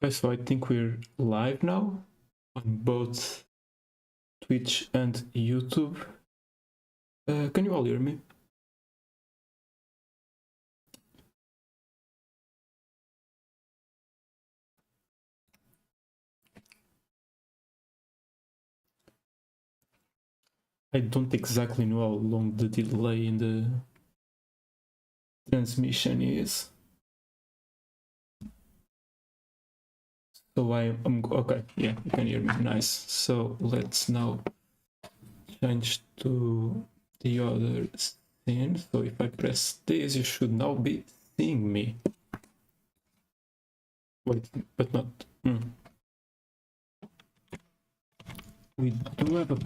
Okay, so I think we're live now on both Twitch and YouTube. Can you all hear me? I don't exactly know how long the delay in the transmission is. So I'm okay, yeah, you can hear me, nice. So let's now change to the other scene. So if I press this, you should now be seeing me. Wait, but not. We do have a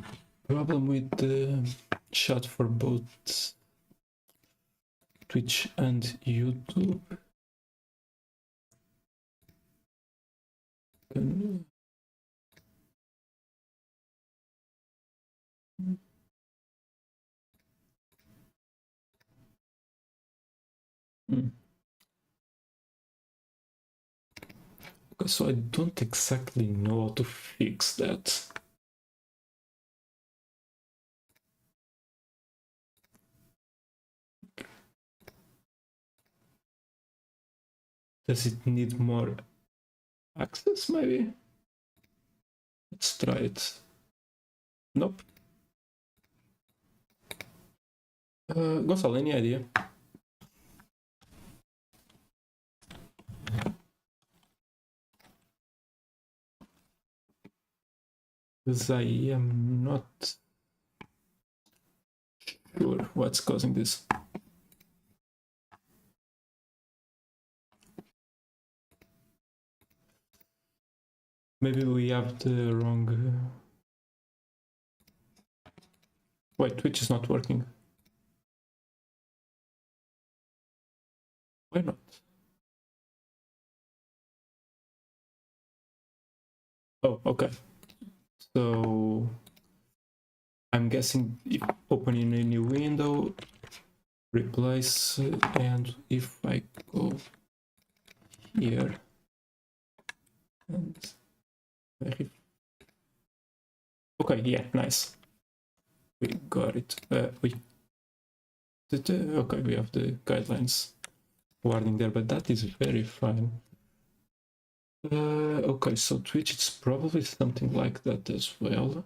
problem with the chat for both Twitch and YouTube. Okay, so I don't exactly know how to fix that. Does it need more access, maybe? Let's try it. Nope. Gonçalo, any idea? Because I am not sure what's causing this. Maybe we have the wrong... Wait, Twitch is not working. Why not? Oh, okay. So I'm guessing if opening a new window, replace, and if I go here and okay, yeah, nice. We got it. Okay, we have the guidelines warning there, but that is very fine. Okay, so Twitch, it's probably something like that as well.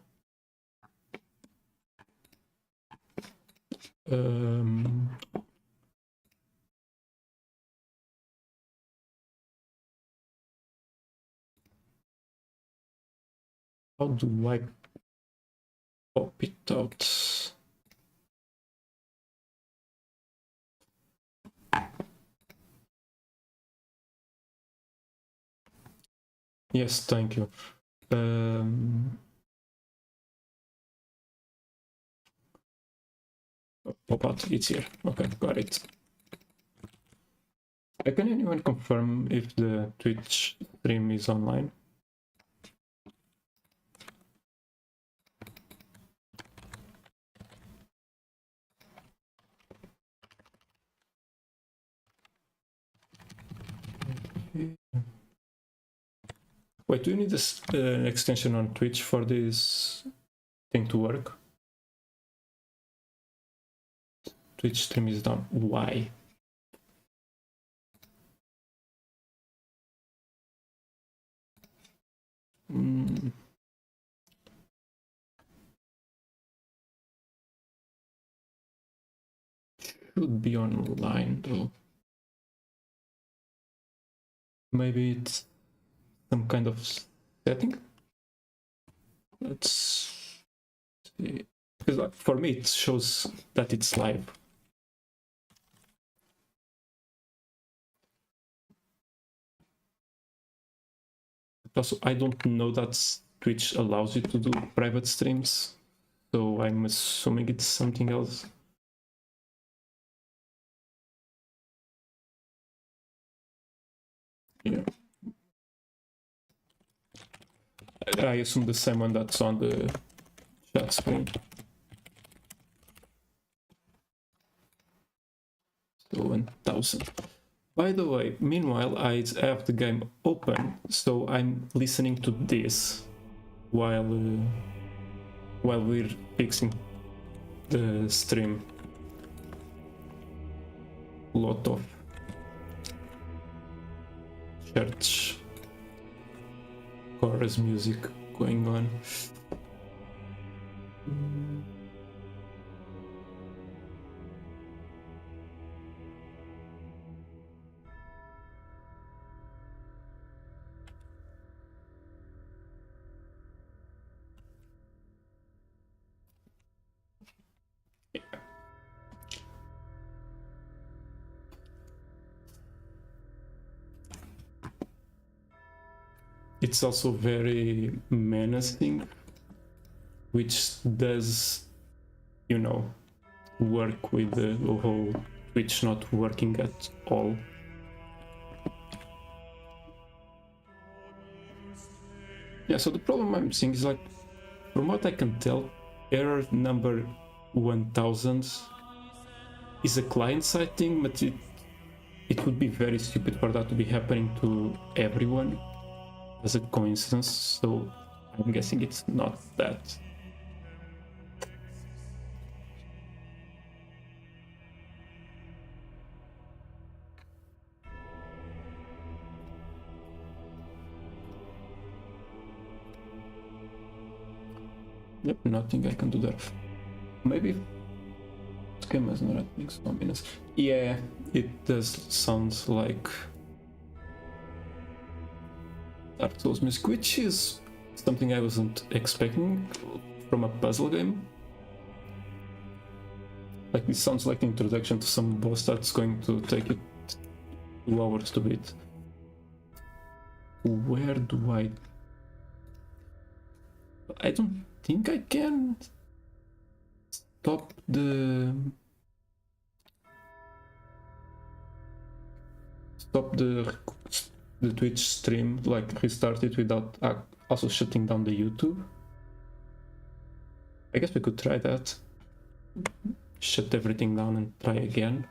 How do I pop it out? Yes, thank you. Pop out, it's here. Okay, got it. Can anyone confirm if the Twitch stream is online? Wait, do you need this extension on Twitch for this thing to work? Twitch stream is down. Why? Should be online though. Maybe it's some kind of setting. Let's see. Because for me it shows that it's live. Also, I don't know that Twitch allows you to do private streams, so I'm assuming it's something else. Yeah. I assume the same one that's on the chat screen. So 1000. By the way, meanwhile, I have the game open, so I'm listening to this while we're fixing the stream. Lot of church chorus music going on. It's also very menacing, which does, you know, work with the whole Twitch not working at all. Yeah, so the problem I'm seeing is, like, from what I can tell, error number 1000 is a client-side thing, but it would be very stupid for that to be happening to everyone as a coincidence, so I'm guessing it's not that. Yep, nothing I can do there. Maybe schema is not at mix combination. Yeah, it does sound like Dark Souls music, which is something I wasn't expecting from a puzzle game. Like, this sounds like the introduction to some boss that's going to take you 2 hours to beat. Where do I don't think I can stop the Twitch stream, like restart it without also shutting down the YouTube. I guess we could try that. Shut everything down and try again.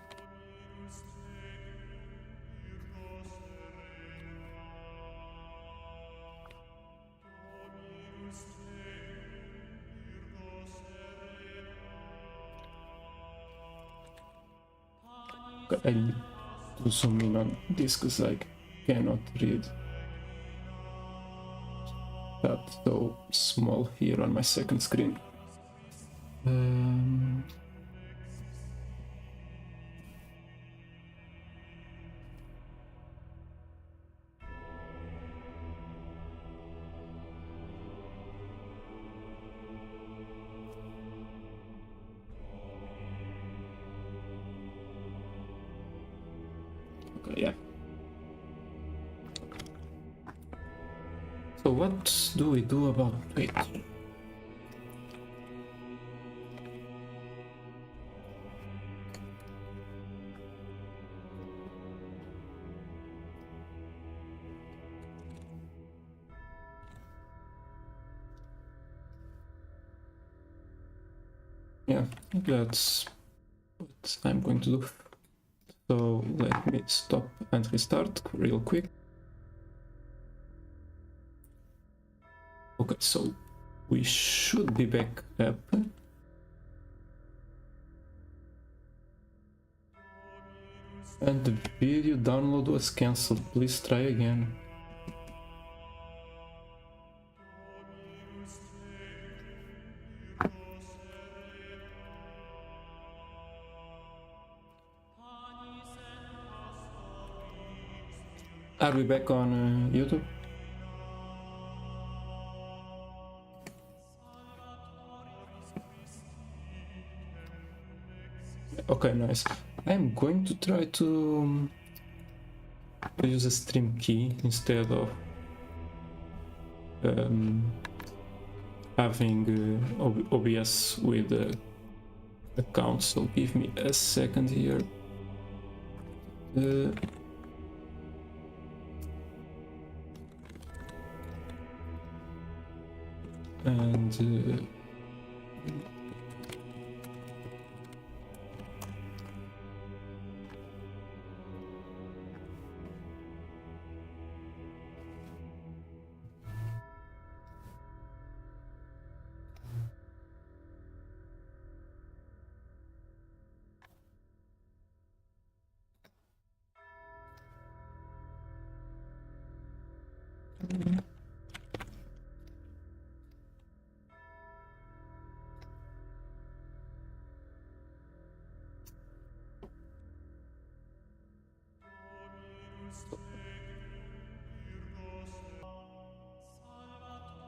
I need to zoom in on this because I cannot read that so small here on my second screen. Okay, yeah. So what do we do about it? Yeah, that's what I'm going to do. So let me stop and restart real quick. Okay, so we should be back up. And the video download was cancelled. Please try again. Are we back on YouTube? Okay, nice. I'm going to try to use a stream key instead of having OBS with the account. So give me a second here. And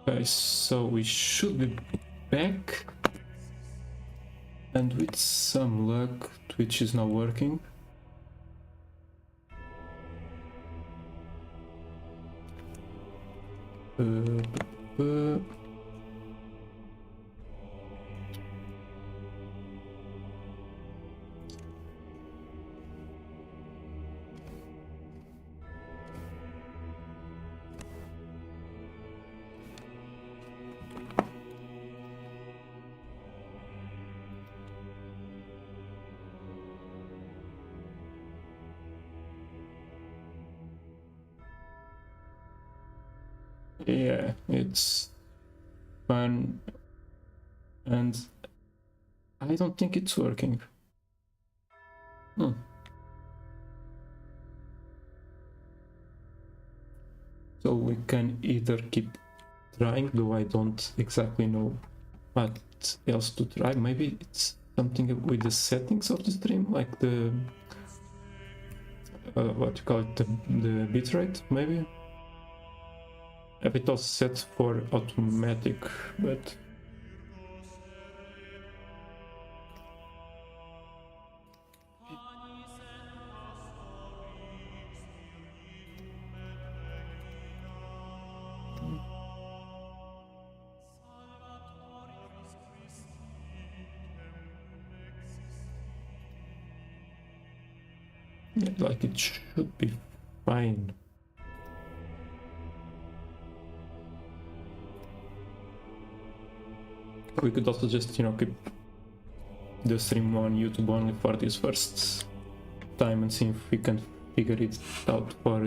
Okay, so we should be back, and with some luck Twitch is now working. Yeah, it's fun, and I don't think it's working. So we can either keep trying, though I don't exactly know what else to try. Maybe it's something with the settings of the stream, like the what you call it, the bitrate, maybe. If it was set for automatic, but yeah, like it should be fine. We could also just, you know, keep the stream on YouTube only for this first time and see if we can figure it out for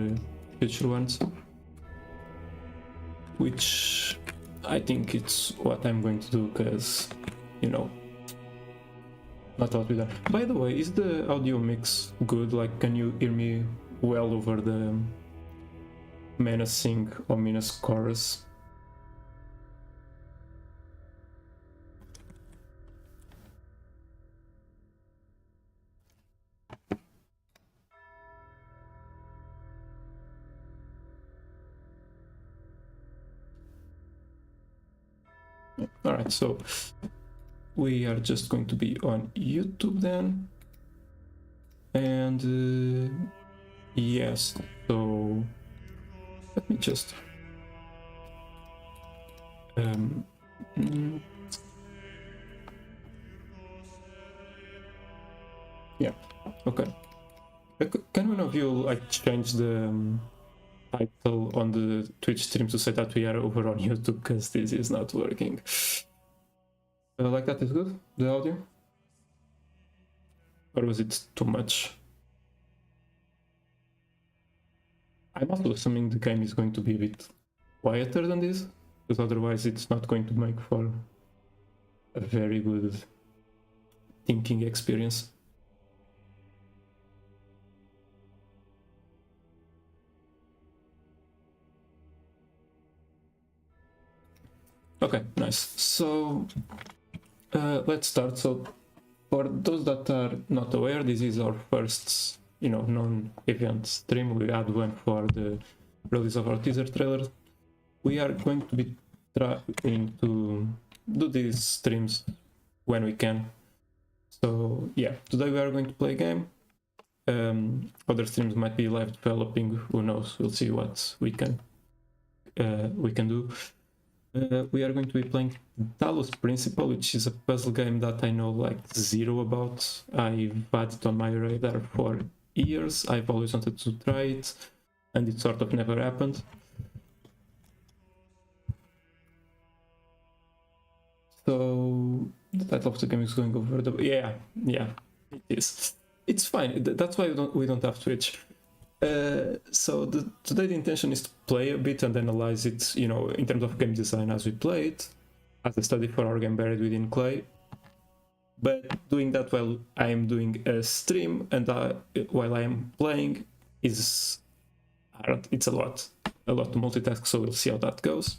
future ones. Which I think it's what I'm going to do, because, you know, not what we done. By the way, is the audio mix good? Like, can you hear me well over the menacing, ominous chorus? Alright, so we are just going to be on YouTube then. And yes, so let me just yeah, okay. Can one of you like change the title on the Twitch stream to say that we are over on YouTube, because this is not working? Like that is good, the audio? Or was it too much? I'm also assuming the game is going to be a bit quieter than this, because otherwise it's not going to make for a very good thinking experience. Okay, nice. So let's start. So for those that are not aware, this is our first, you know, non-event stream. We had one for the release of our teaser trailer. We are going to be trying to do these streams when we can. So yeah, today we are going to play a game. Other streams might be live developing. Who knows? We'll see what we can do. We are going to be playing Talos Principle, which is a puzzle game that I know like zero about. I've had it on my radar for years. I've always wanted to try it, and it sort of never happened. So the title of the game is going over the... Yeah, it is. It's fine. That's why we don't have Twitch. So today the intention is to play a bit and analyze it, you know, in terms of game design as we play it, as a study for our game Buried Within Clay. But doing that while I am doing a stream and while I am playing it's a lot to multitask, so we'll see how that goes.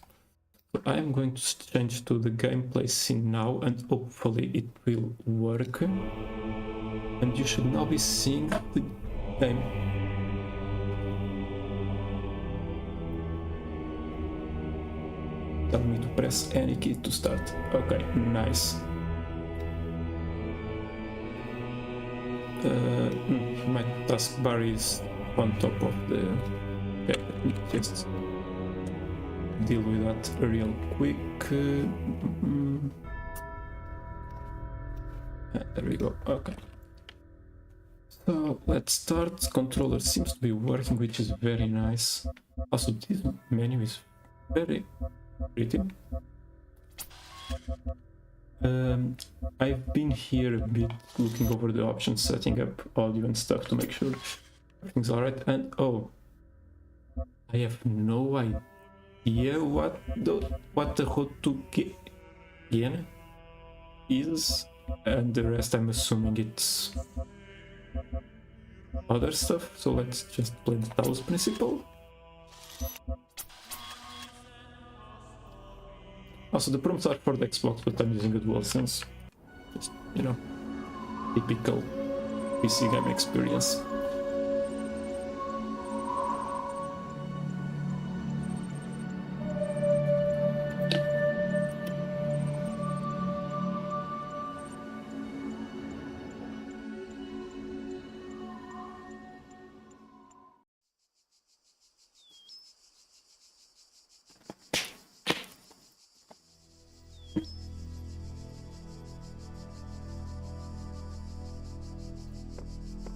So I'm going to change to the gameplay scene now, and hopefully it will work. And you should now be seeing the game. tell me to press any key to start. Okay, nice. My taskbar is on top of the... Okay, let me just deal with that real quick. There we go, okay. So let's start. Controller seems to be working, which is very nice. Also, this menu is very pretty. I've been here a bit looking over the options, setting up audio and stuff to make sure everything's alright. And oh, I have no idea what the Road to Guyana is, and the rest I'm assuming it's other stuff. So let's just play the Talos Principle. Also, the prompts are for the Xbox, but I'm using a DualSense. Just, you know, typical PC game experience.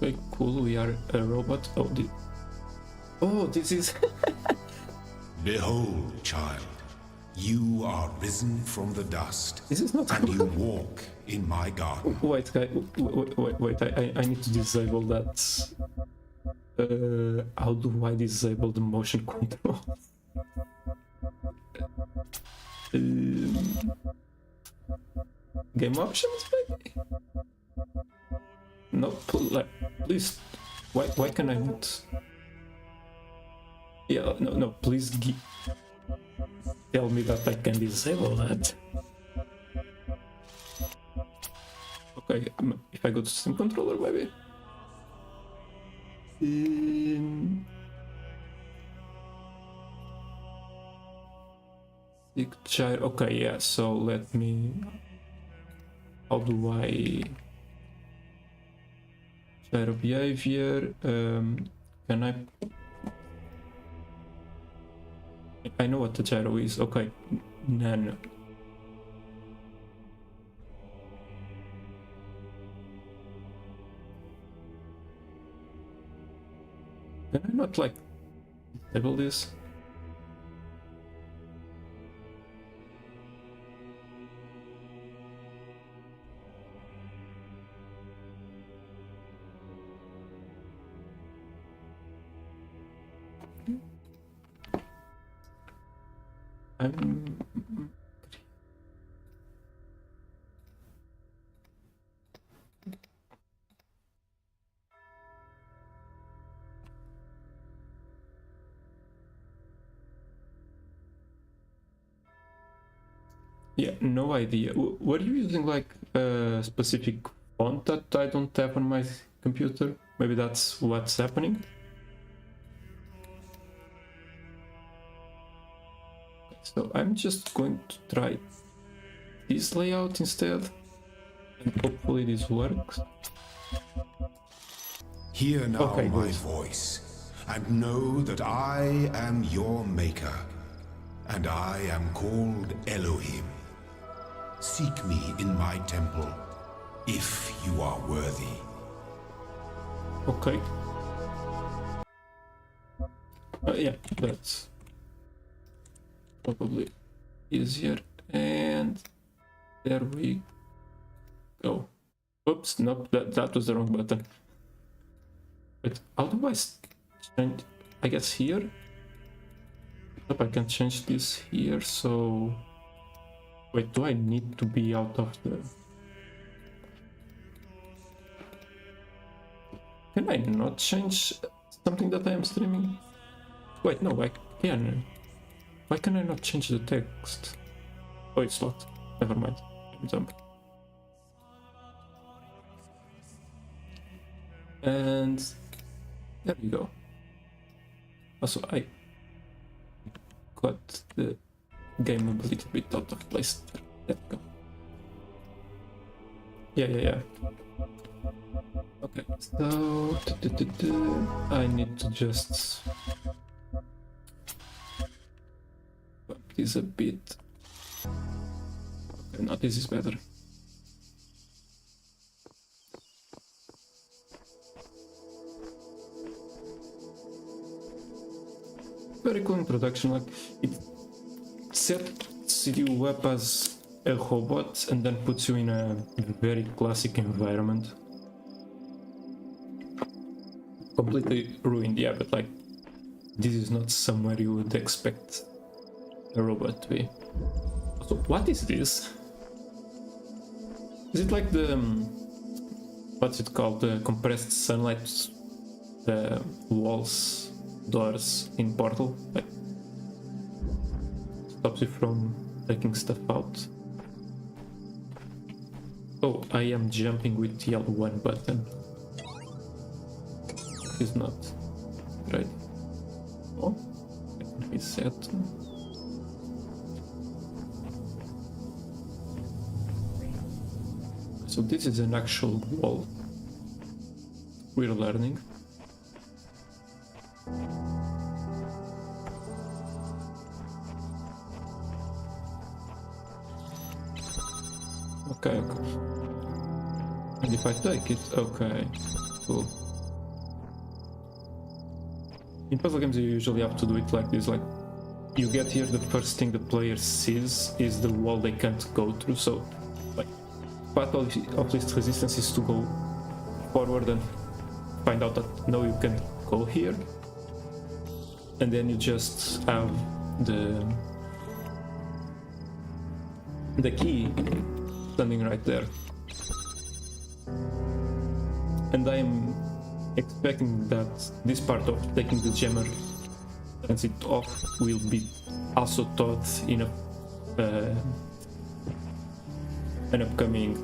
Okay, cool, we are a robot. Oh, this is... Behold, child, you are risen from the dust, This is not and you walk in my garden. Wait, guy, wait, I need to disable that. How do I disable the motion control? Game options, maybe? No, please. Why can I not? Yeah, no, please tell me that I can disable that. Okay, if I go to Steam Controller, maybe. Gyro. Okay, yeah. So let me. How do I? Gyro behavior. Can I? I know what the gyro is. Okay, nano. Can I not like disable this? Yeah, no idea. Were you using like a specific font that I don't have on my computer? Maybe that's what's happening. So I'm just going to try this layout instead, and hopefully this works. Hear now Okay, my good. voice, and know that I am your maker, and I am called Elohim. Seek me in my temple, if you are worthy. Okay. Yeah, that's probably easier. And there we go. Oops, nope, that was the wrong button. But how do I change? I guess here? Yep, I can change this here, so... Wait, do I need to be out of the... Can I not change something that I am streaming? Wait, no, I can. Why can I not change the text? Oh, it's locked. Never mind. Jump. And there we go. Also, I got the game a little bit out of place. There we go. Yeah. Okay, so I need to just bump this a bit. Okay, now this is better. Very cool introduction, like it sets you up as a robot and then puts you in a very classic environment. Completely ruined, yeah, but like this is not somewhere you would expect a robot to be. So what is this? Is it like the what's it called? The compressed sunlight, the walls, doors in Portal, like stops you from taking stuff out. Oh, I am jumping with the L1 button. It's not right. Oh, I can reset. So this is an actual wall. We're learning. Okay. And if I take it, okay, cool. In puzzle games you usually have to do it like this, like you get here, the first thing the player sees is the wall they can't go through, so like part of least resistance is to go forward and find out that no, you can't go here, and then you just have the key standing right there. And I'm expecting that this part of taking the jammer transit off will be also taught in an upcoming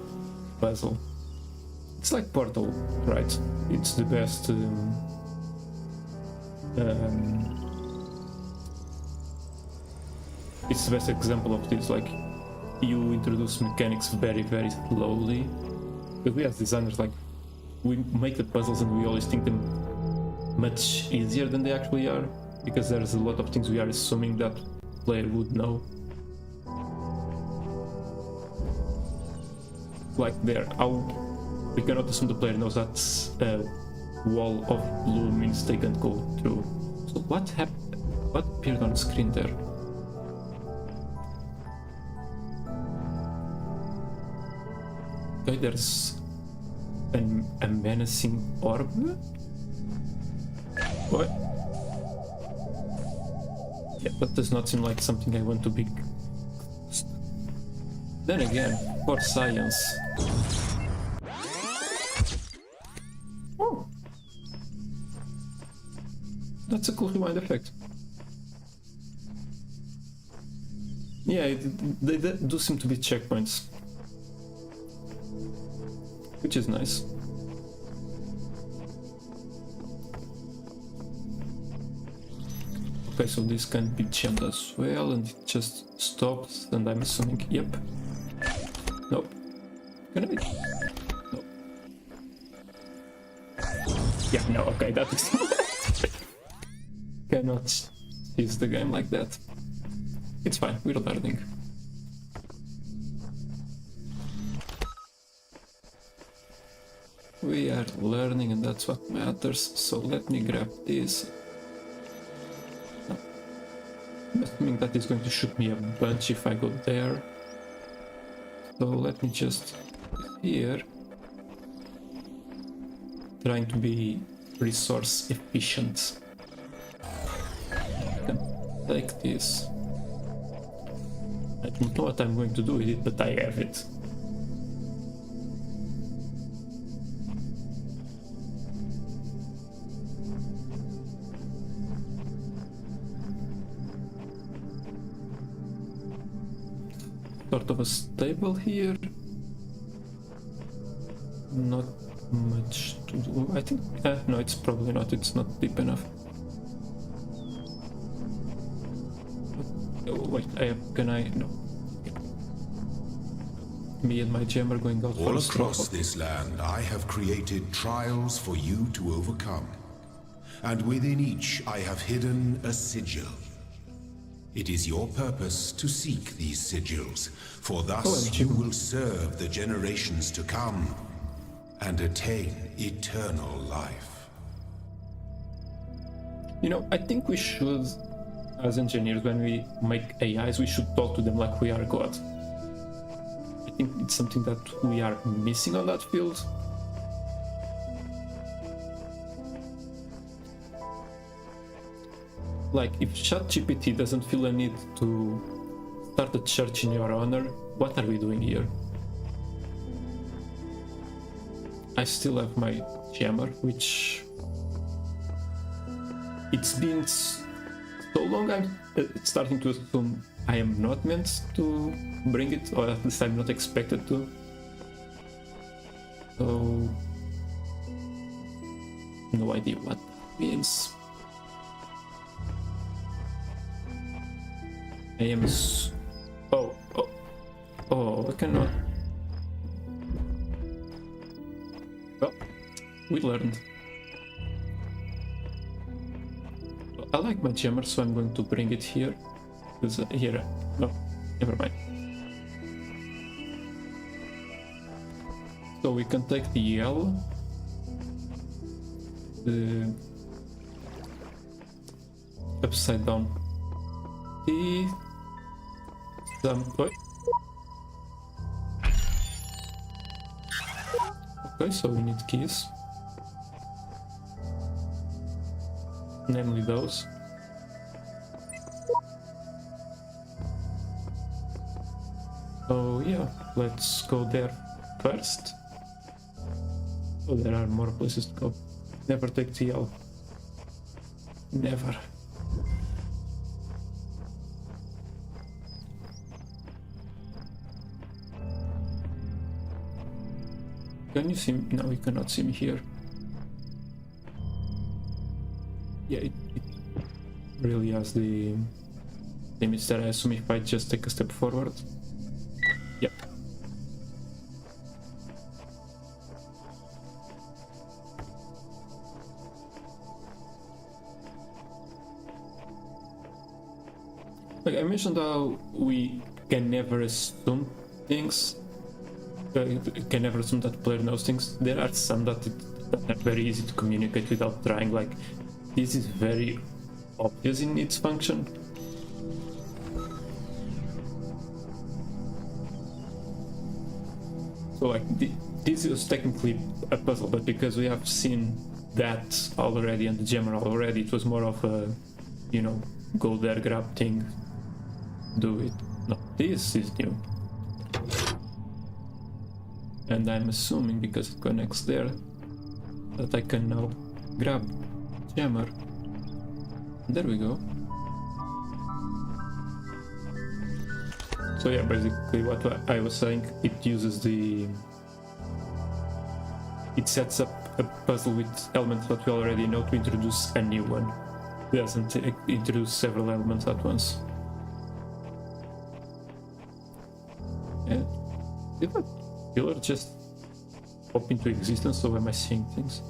puzzle. It's like Portal, right? It's the best it's the best example of this. Like, you introduce mechanics very, very slowly. But we as designers, like, we make the puzzles and we always think them much easier than they actually are, because there's a lot of things we are assuming that the player would know. Like there, how we cannot assume the player knows that a wall of blue means they can't go through. So what happened? What appeared on the screen there? Okay, there's a menacing orb. What? Yeah, that does not seem like something I want to be. Then again, for science. Oh, that's a cool rewind effect. Yeah, they do seem to be checkpoints, which is nice. Okay, so this can be jammed as well, and it just stops, and I'm assuming, yep. Nope. Can I? Nope. Yeah, no, okay, that is... Cannot use the game like that. It's fine, we're learning. We are learning, and that's what matters. So let me grab this. I'm assuming that is going to shoot me a bunch if I go there. So let me just here, trying to be resource efficient. Take this. I don't know what I'm going to do with it, but I have it. Sort of a stable here. Not much to do. I think. No, it's probably not. It's not deep enough. wait, can I? No. Me and my gem are going out for All a stroll. across this land, I have created trials for you to overcome. And within each, I have hidden a sigil. It is your purpose to seek these sigils, for thus OMG. you will serve the generations to come and attain eternal life. You know, I think we should, as engineers, when we make AIs, we should talk to them like we are God. I think it's something that we are missing on that field. Like, if ChatGPT doesn't feel a need to start a church in your honor, what are we doing here? I still have my jammer, which it's been so long I'm starting to assume I am not meant to bring it, or at least I'm not expected to. So, no idea what that means. I am I cannot. Well, we learned. I like my jammer, so I'm going to bring it here. Here, no, never mind. So we can take the L, the upside down T, okay, so we need keys, namely those. So yeah, let's go there first. Oh, there are more places to go. Never take TL. Never. Can you see me? No, you cannot see me here. Yeah, it really has the limits that I assume if I just take a step forward. Yep. Like I mentioned how we can never assume things. Can never assume that player knows things. There are some that are very easy to communicate without trying. Like this is very obvious in its function. So like this is technically a puzzle, but because we have seen that already and the jammer already, it was more of a, you know, go there, grab thing, do it. No, this is new. And I'm assuming because it connects there that I can now grab jammer. There we go. So yeah, basically what I was saying, it uses it sets up a puzzle with elements that we already know to introduce a new one. It doesn't introduce several elements at once. And did that pillar just pop into existence, or am I seeing things?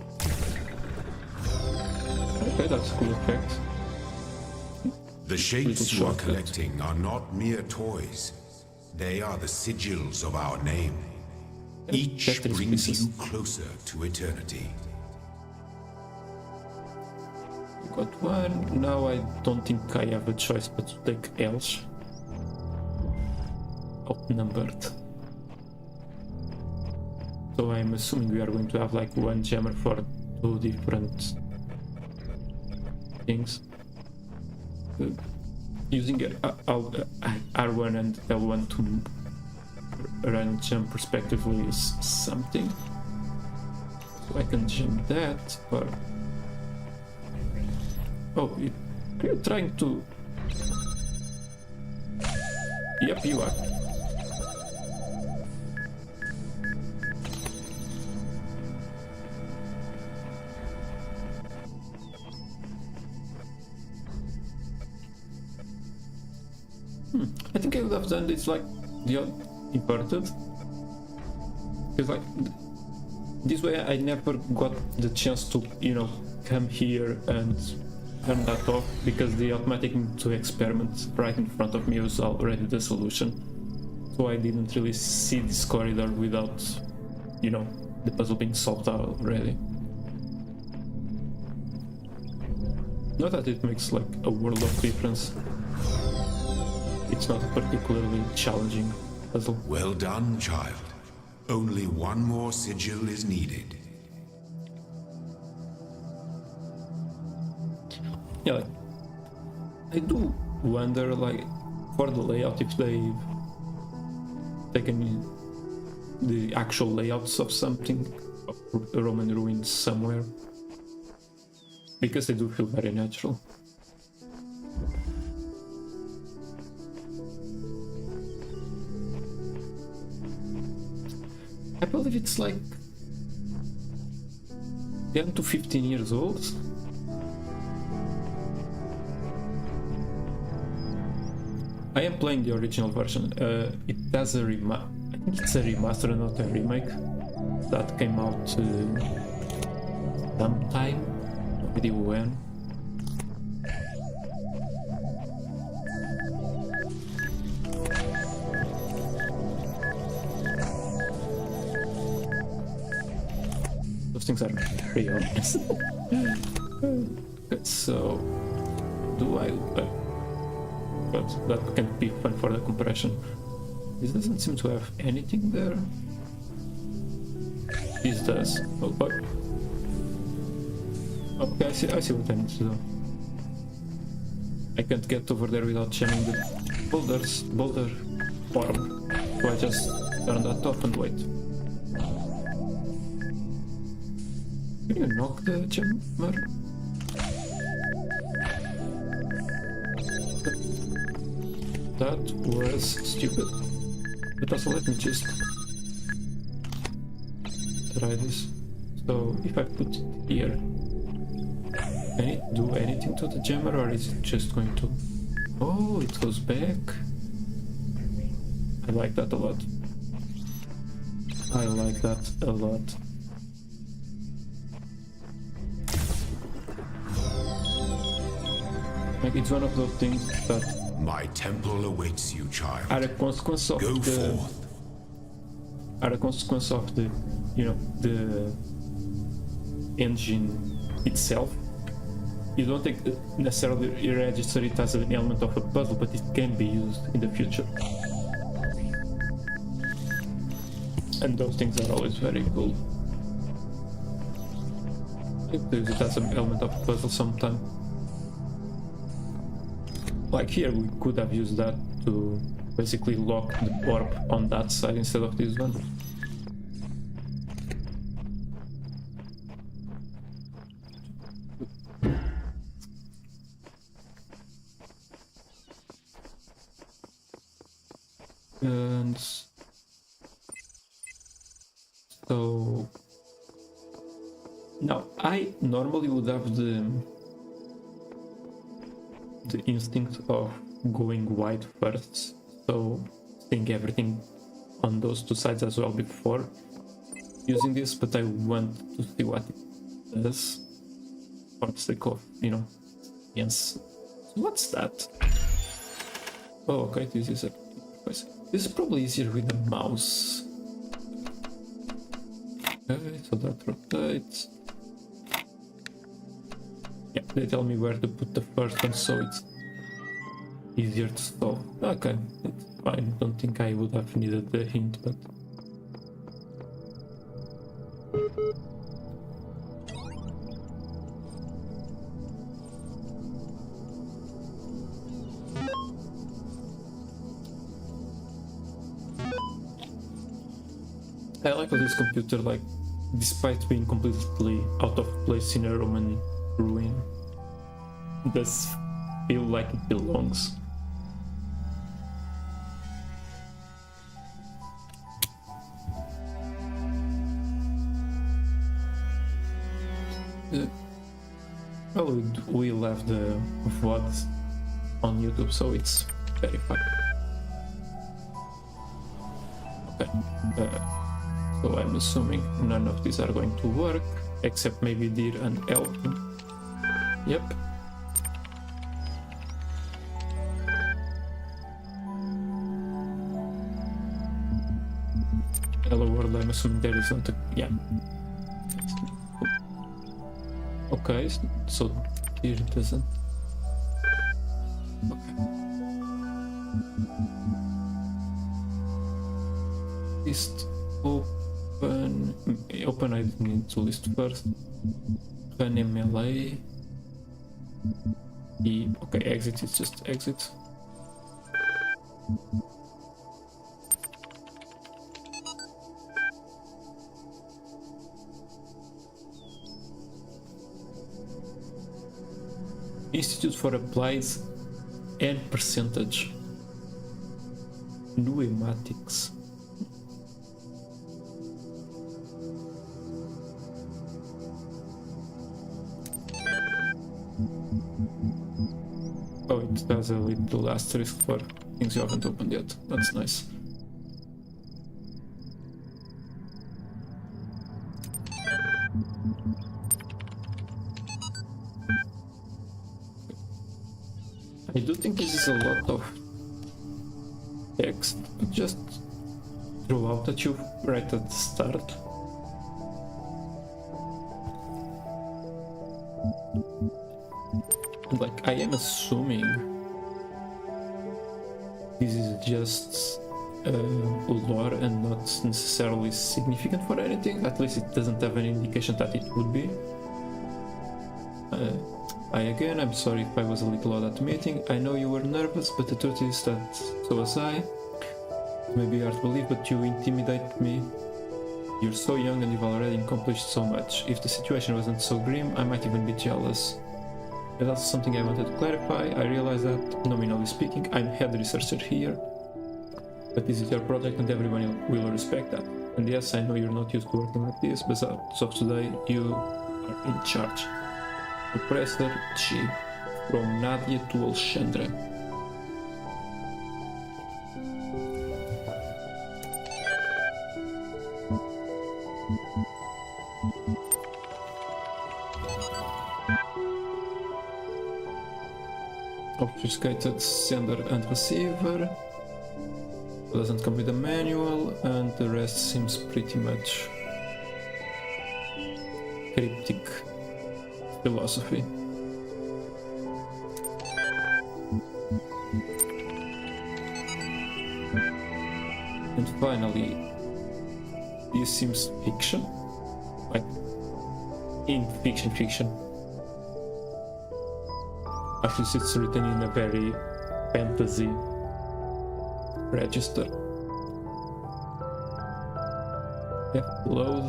Okay, that's a cool effect. The shapes you are collecting are not mere toys. They are the sigils of our name. Each brings you closer to eternity. We got one. Now I don't think I have a choice but to take L's. Outnumbered. So I'm assuming we are going to have like one jammer for two different things. Using R1 and L1 to run and jump respectively is something. So I can jump that, or... Oh, you're trying to... Yep, you are. I think I would have done this like the inverted. Because like this way I never got the chance to, you know, come here and turn that off, because the automatic to experiment right in front of me was already the solution. So I didn't really see this corridor without, you know, the puzzle being solved already. Not that it makes like a world of difference. It's not a particularly challenging puzzle. Well done, child. Only one more sigil is needed. Yeah, like, I do wonder, like, for the layout, if they've taken the actual layouts of something, of Roman ruins somewhere, because they do feel very natural. I believe it's like 10 to 15 years old. I am playing the original version. It has a I think it's a remaster, not a remake, that came out sometime, no idea when. Those things are very obvious. Okay, so do I? But that can be fun for the compression. This doesn't seem to have anything there. This does. Oh, but okay, I see what I need to do. I can't get over there without jamming the boulder form. So I just turn that off and wait. Can you knock the jammer? That was stupid. But also let me just try this. So if I put it here, can it do anything to the jammer, or is it just going to... Oh, it goes back. I like that a lot. I like that a lot. Like, it's one of those things that My temple awaits you, child. are a consequence of Go the... forth. Are a consequence of the, you know, the engine itself. You don't take necessarily register it as an element of a puzzle, but it can be used in the future. And those things are always very cool. You can use it as an element of a puzzle sometime. Like here, we could have used that to basically lock the orb on that side instead of this one. And so now I normally would have the instinct of going wide first, so seeing everything on those two sides as well before using this, but I want to see what it does for the sake of, you know, yes. So what's that? Oh, okay, this is a... This is probably easier with the mouse. Okay, so that rotates. Yeah, they tell me where to put the first one, so it's easier to solve. Okay, it's fine. Don't think I would have needed the hint, but... I like how this computer, like, despite being completely out of place in a Roman ruin, does feel like it belongs. Well, we left the VOD on YouTube, so it's very fun. Okay. So I'm assuming none of these are going to work, except maybe Deer and Elton. Yep. Hello world, I'm assuming there is not a... yeah. Okay, so Deer doesn't... okay. List open... open I need to list first. Run MLA. Okay, exit is just exit. Institute for Applied and Percentage. Pneumatics. Oh, it has a little asterisk for things you haven't opened yet. That's nice. I do think this is a lot of text to just throw out at you right at the start. Like, I am assuming this is just lore and not necessarily significant for anything. At least it doesn't have any indication that it would be. I'm sorry if I was a little odd at the meeting. I know you were nervous, but the truth is that so was I. It may be hard to believe, but you intimidate me. You're so young and you've already accomplished so much. If the situation wasn't so grim, I might even be jealous. But that's something I wanted to clarify. I realize that, nominally speaking, I'm head researcher here. But this is your project and everyone will respect that. And yes, I know you're not used to working like this, but as of today, you are in charge. Professor Chi, from Nadia to Alexandra. Obfuscated sender and receiver. Doesn't come with a manual, and the rest seems pretty much cryptic philosophy. And finally, this seems fiction, like in fiction. At least it's written in a very fantasy register. Upload.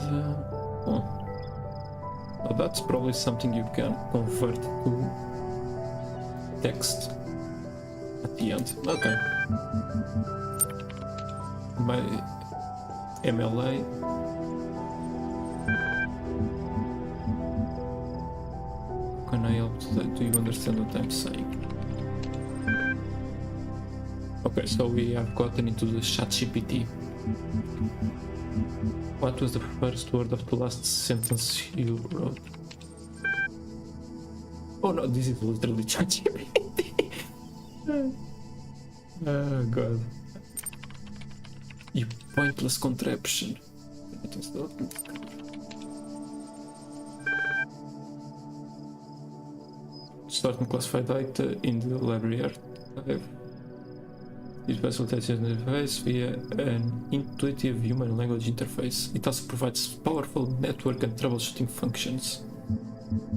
Well, that's probably something you can convert to text at the end. Okay. My MLA. Can I help today? Do you understand what I'm saying? Okay, so we have gotten into the ChatGPT. What was the first word of the last sentence you wrote? Oh no, this is literally ChatGPT. Oh god. You pointless contraption. Starting classified data in the library archive. It facilitates an interface via an intuitive human language interface. It also provides powerful network and troubleshooting functions.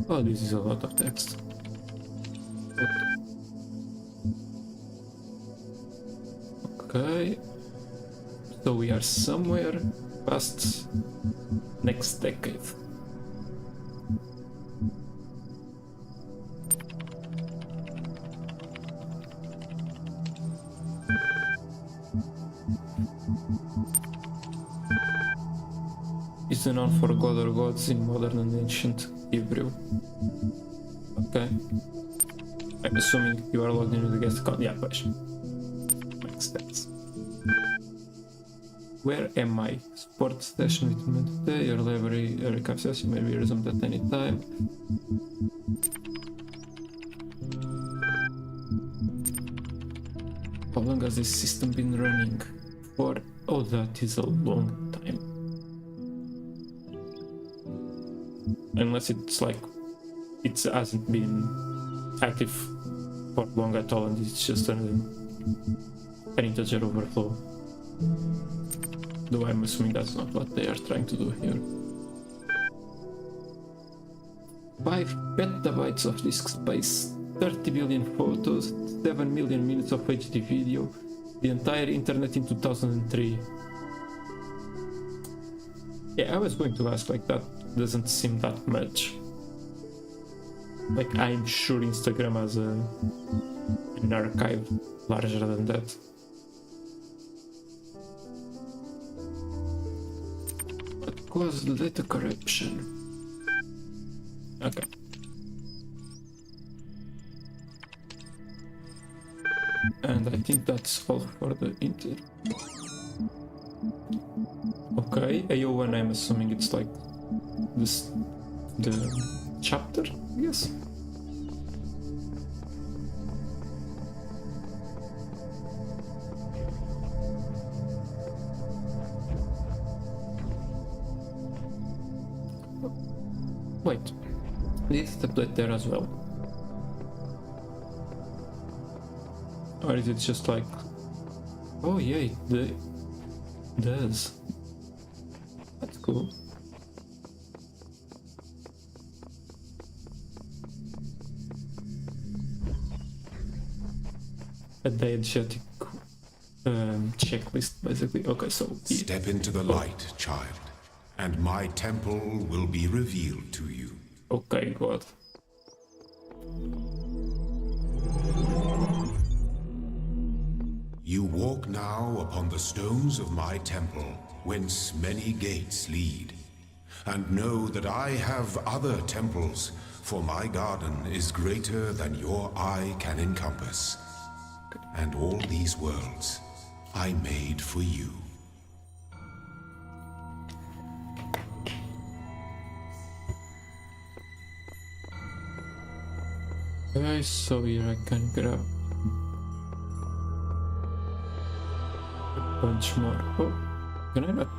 Oh, this is a lot of text. Okay. So we are somewhere past next decade. Is known for god or gods in modern and ancient Hebrew. Okay. I'm assuming you are logged in with the guest account. Yeah, push. Makes sense. Where am I? Sport station with today, your library, a recap session may be resumed at any time. How long has this system been running for? Oh, that is a long time. Unless it's like it hasn't been active for long at all and it's just an integer overflow. Though I'm assuming that's not what they are trying to do here. 5 petabytes of disk space, 30 billion photos, 7 million minutes of HD video, the entire internet in 2003. Yeah, I was going to ask, like, that doesn't seem that much. Like, I'm sure Instagram has an archive larger than that. What caused the data corruption? Okay. And I think that's all for the inter. Okay, AO1, I'm assuming it's like this, the chapter, I guess. Wait, this tablet there as well. Or is it just like, oh yeah, it does. That's cool. A diegetic checklist, basically. Okay, so Step into the light, child, and my temple will be revealed to you. okay, God. You walk now upon the stones of my temple, whence many gates lead. And know that I have other temples, for my garden is greater than your eye can encompass. And all these worlds I made for you. Okay, so here I can grab a bunch more. Oh, can I not?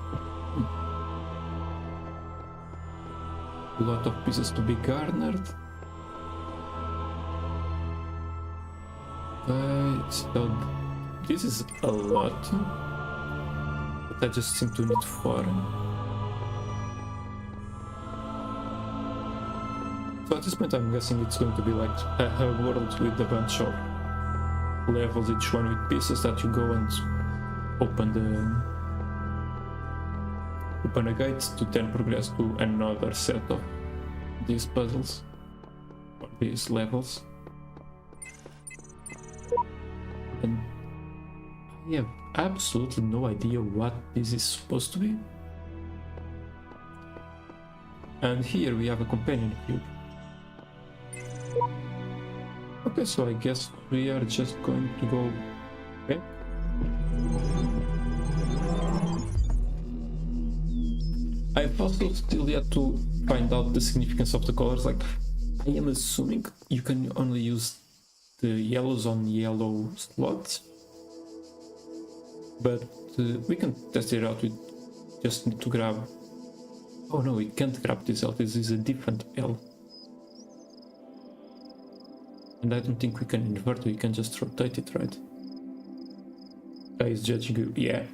A lot of pieces to be garnered. Okay, so this is a lot, but I just seem to need 4. So at this point I'm guessing it's going to be like a world with a bunch of levels, each one with pieces that you go and open a gate to then progress to another set of these puzzles, or these levels. And I have absolutely no idea what this is supposed to be. And here we have a companion cube. Okay, so I guess we are just going to go back. I've also still yet to find out the significance of the colors. Like, I am assuming you can only use the yellows on yellow slots, but we can test it out. We just need to grab. Oh no, we can't grab this L. This is a different L. And I don't think we can invert it, we can just rotate it, right? Guy is judging you, yeah.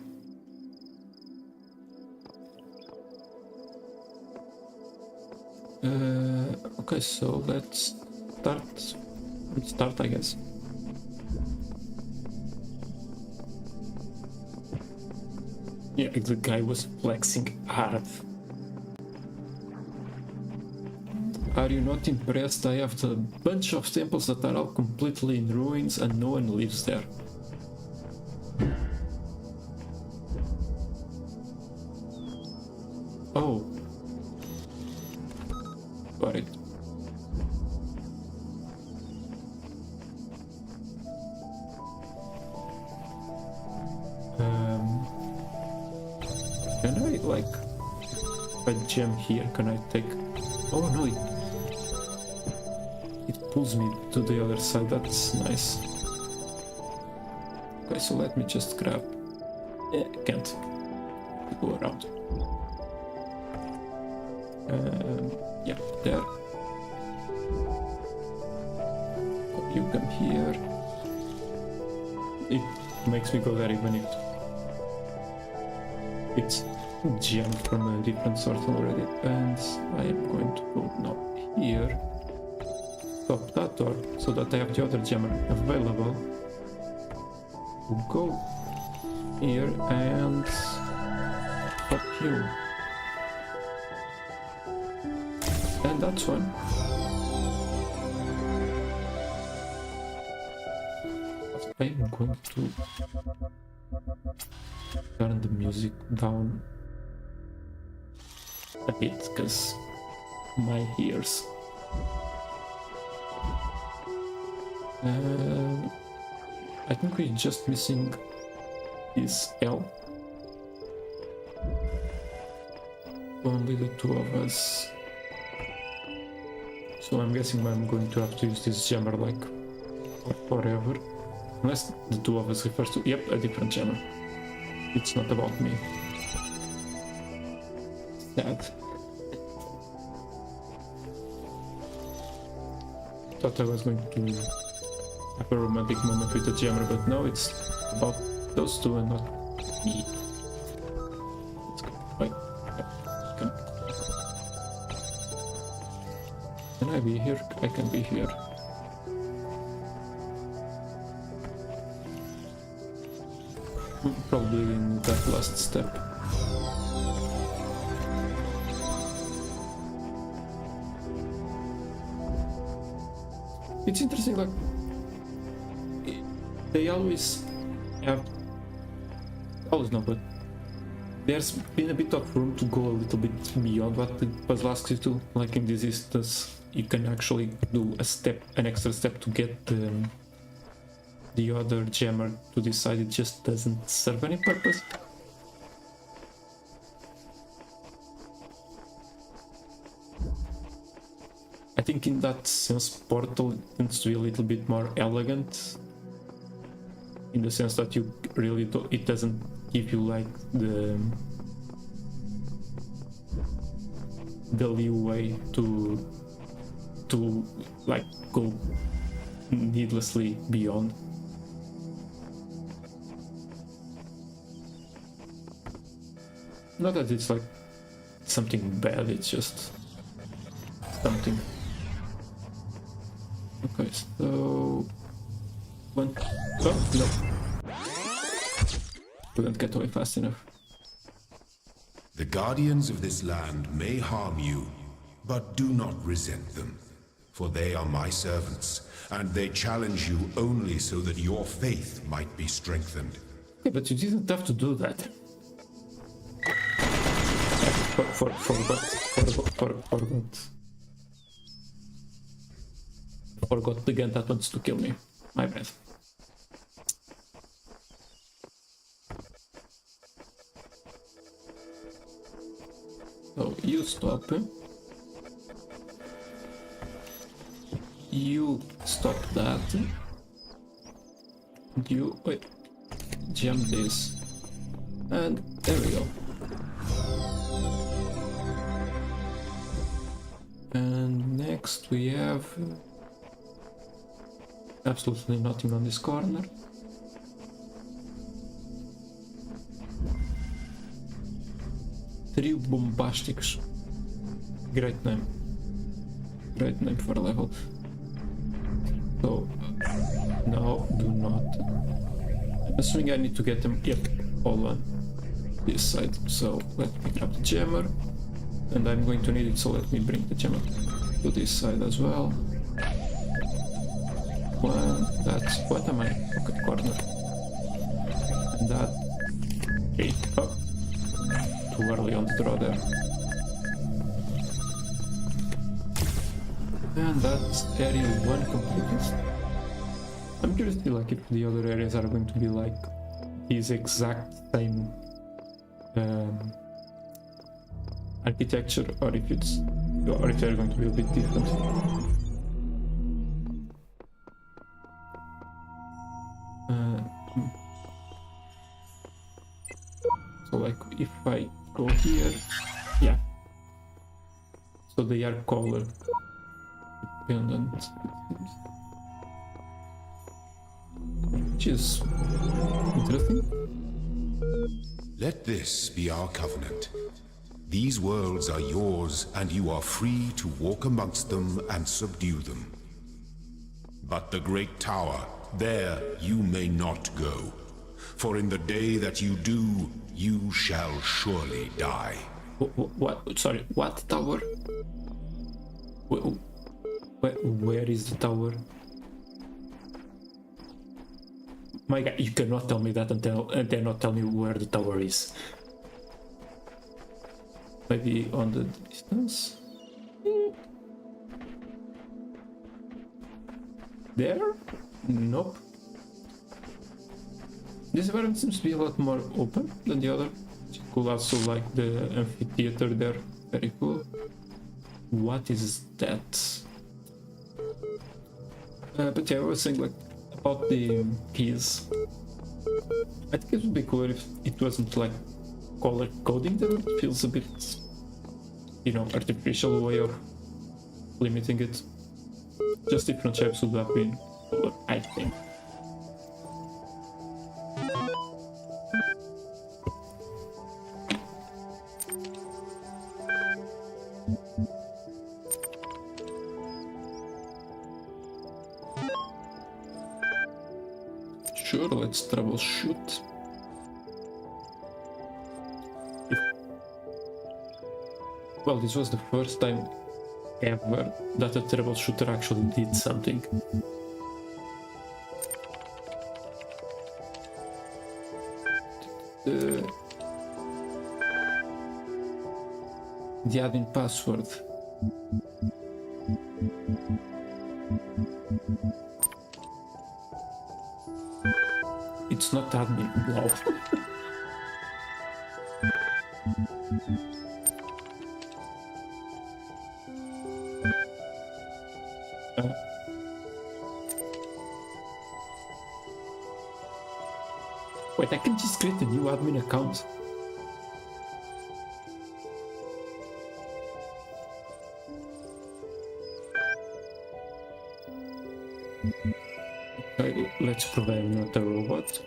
Okay, so let's start, I guess. Yeah, the guy was flexing hard. Are you not impressed? I have a bunch of temples that are all completely in ruins and no one lives there. Oh. Got it. Can I, like, if I jam here, can I take... Oh no, it pulls me to the other side, that's nice. Okay, so let me just grab... can't go around. Yeah, there. You come here. It makes me go there even if it's jammed from a different source already. And I am going to go now here. Stop that door so that I have the other jammer available. We'll go here and stop you. And that's one. I'm going to turn the music down a bit because my ears. I think we're just missing this L. Only the two of us. So I'm guessing I'm going to have to use this jammer like forever. Unless the two of us refers to, yep, a different jammer. It's not about me. Sad. Thought I was going to have a romantic moment with the jammer, but no, it's about those two and not me. Let's go. Wait. Come. Can I be here? I can be here. Probably in that last step. It's interesting, like, they always have, always no, but there's been a bit of room to go a little bit beyond what the puzzle asks you to. Like in this instance, you can actually do a step, an extra step to get the other jammer to decide. It just doesn't serve any purpose. I think in that sense Portal tends to be a little bit more elegant, in the sense that you really don't, it doesn't give you like the leeway to like go needlessly beyond. Not that it's like something bad, it's just something. Okay, so one. Oh no, couldn't get away fast enough. The guardians of this land may harm you, but do not resent them, for they are my servants, and they challenge you only so that your faith might be strengthened. Okay, but you didn't have to do that. Forgot the gun that wants to kill me. My bad. So you stop. You stop that. You wait. Jump this. And there we go. And next we have absolutely nothing on this corner. Trio Bombasticos. Great name. Great name for a level. So, no, do not. I'm assuming I need to get them, yep, all on this side. So, let me grab the jammer. And I'm going to need it, so let me bring the jammer to this side as well. One, that's, what am I? Okay, corner. And that, okay, oh, too early on the draw there. And that's area 1 completed. I'm curious to see like if the other areas are going to be like these exact same architecture, or if they're going to be a bit different. So like if I go here, yeah. So they are color dependent, which is interesting. Let this be our covenant. These worlds are yours, and you are free to walk amongst them and subdue them. But the great tower, there you may not go. For in the day that you do, you shall surely die. What? Sorry, what tower? Where is the tower? My God, you cannot tell me that and then not tell me where the tower is. Maybe on the distance? There? Nope. This environment seems to be a lot more open than the other. It's cool, also like the amphitheater there. Very cool. What is that? But yeah, I was saying like about the keys. I think it would be cooler if it wasn't like color coding them. It feels a bit, you know, artificial way of limiting it. Just different shapes would have been cooler, I think. Sure, let's troubleshoot. Well, this was the first time ever that a troubleshooter actually did something. The admin password. It's not admin. Wow. Wait, I can just create a new admin account. Okay, let's prove I'm not a robot.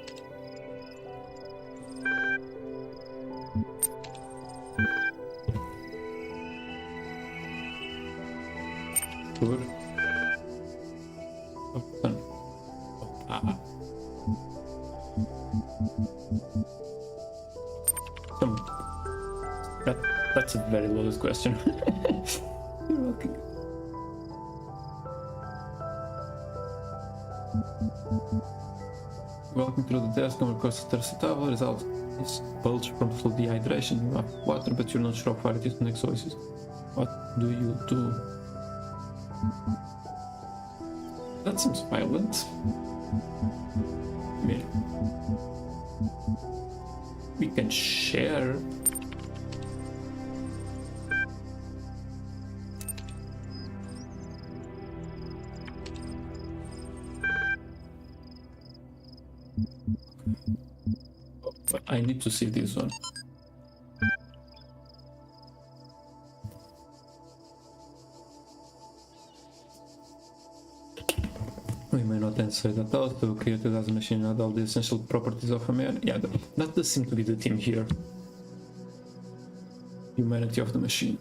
Sure. Open. That's a very loaded question. You're welcome. Walking through the desk, come across a thirsty towel. Result is bulge from fluid dehydration. You have water, but you're not sure how far it is to next oasis. What do you do? That seems violent. I mean, we can share. But I need to see this one. We may not answer that out, so created as a machine had all the essential properties of a man. Yeah, that does seem to be the theme here. Humanity of the machine.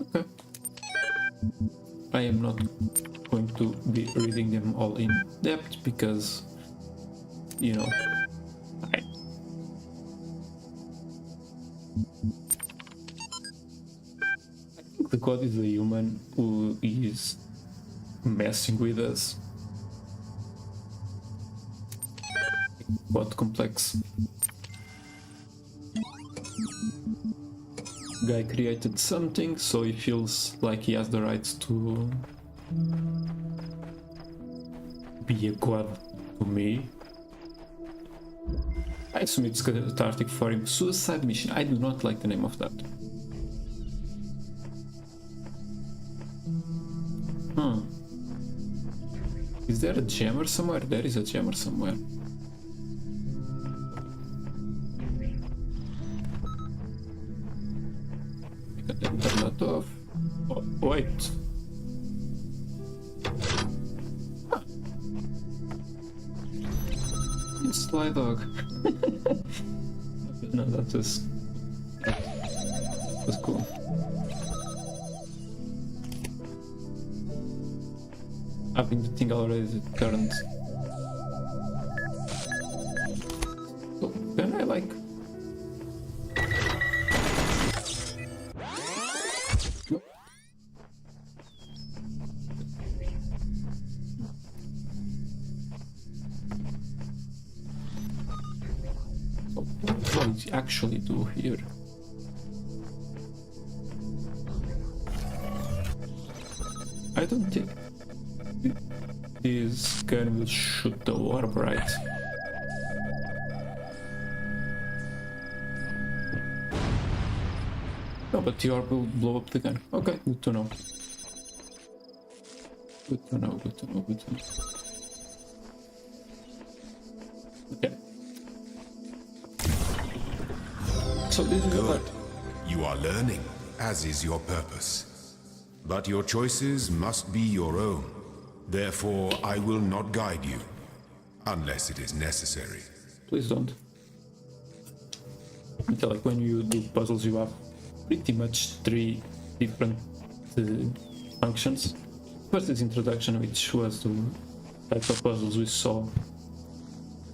Okay. I am not going to be reading them all in depth because, you know, I think the god is a human who is messing with us. Quite complex. Guy created something, so he feels like he has the rights to be a god to me. I assume it's cathartic for him. Suicide mission. I do not like the name of that. Is there a jammer somewhere? There is a jammer somewhere. I can turn that off. Oh, wait. Huh. Sly dog. No, that was cool. I think the thing already turned. So then I like. So what do you actually do here? I don't think this gun will shoot the orb, right? No, but the orb will blow up the gun. Okay, good to know. Good to know, good to know, good to know. Okay. So this is Good. You are learning, as is your purpose. But your choices must be your own. Therefore, I will not guide you, unless it is necessary. Please don't. Like when you do puzzles, you have pretty much 3 different functions. First is introduction, which was the type of puzzles we saw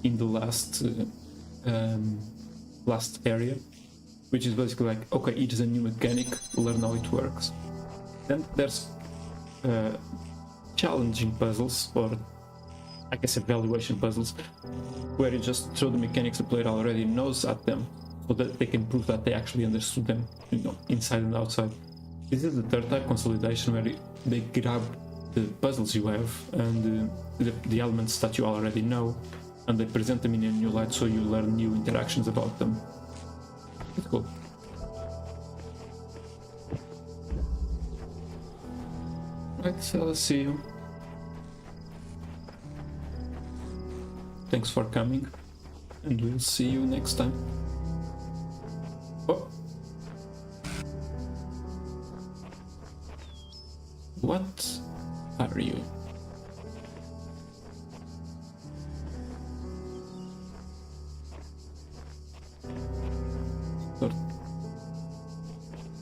in the last area, which is basically like, okay, it is a new mechanic, learn how it works. Then there's challenging puzzles, or I guess evaluation puzzles, where you just throw the mechanics the player already knows at them, so that they can prove that they actually understood them, you know, inside and outside. This is the third type, consolidation, where they grab the puzzles you have and the elements that you already know, and they present them in a new light, so you learn new interactions about them. It's cool. Right, so I'll see you. Thanks for coming, and we'll see you next time. Oh. What are you?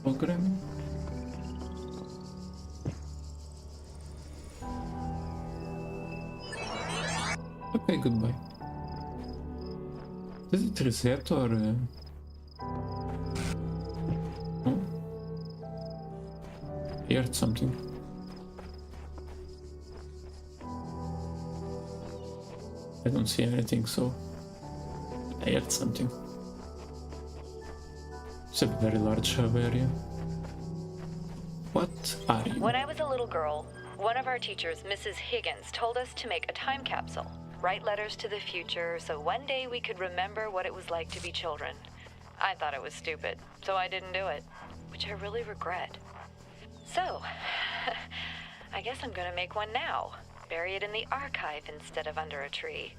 Programming? Okay, goodbye. Does it reset or... No? I heard something. I don't see anything, so... I heard something. It's a very large hub area. What are you? When I was a little girl, one of our teachers, Mrs. Higgins, told us to make a time capsule, write letters to the future, so one day we could remember what it was like to be children. I thought it was stupid, so I didn't do it, which I really regret. So, I guess I'm gonna make one now, bury it in the archive instead of under a tree.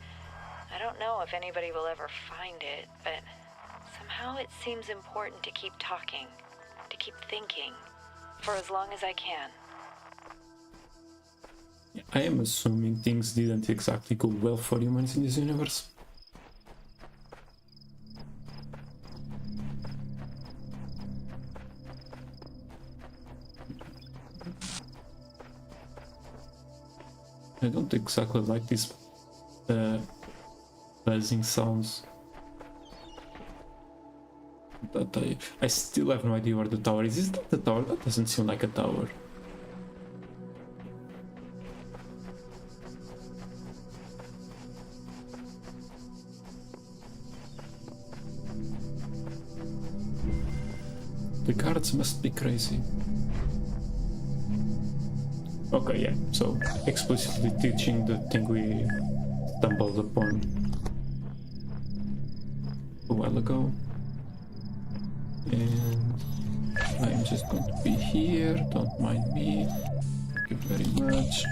I don't know if anybody will ever find it, but somehow it seems important to keep talking, to keep thinking, for as long as I can. I am assuming things didn't exactly go well for humans in this universe. I don't exactly like these buzzing sounds. But I still have no idea where the tower is. Is that the tower? That doesn't seem like a tower. The guards must be crazy. Okay, yeah, so explicitly teaching the thing we stumbled upon. a while ago. And I'm just going to be here, don't mind me. Thank you very much.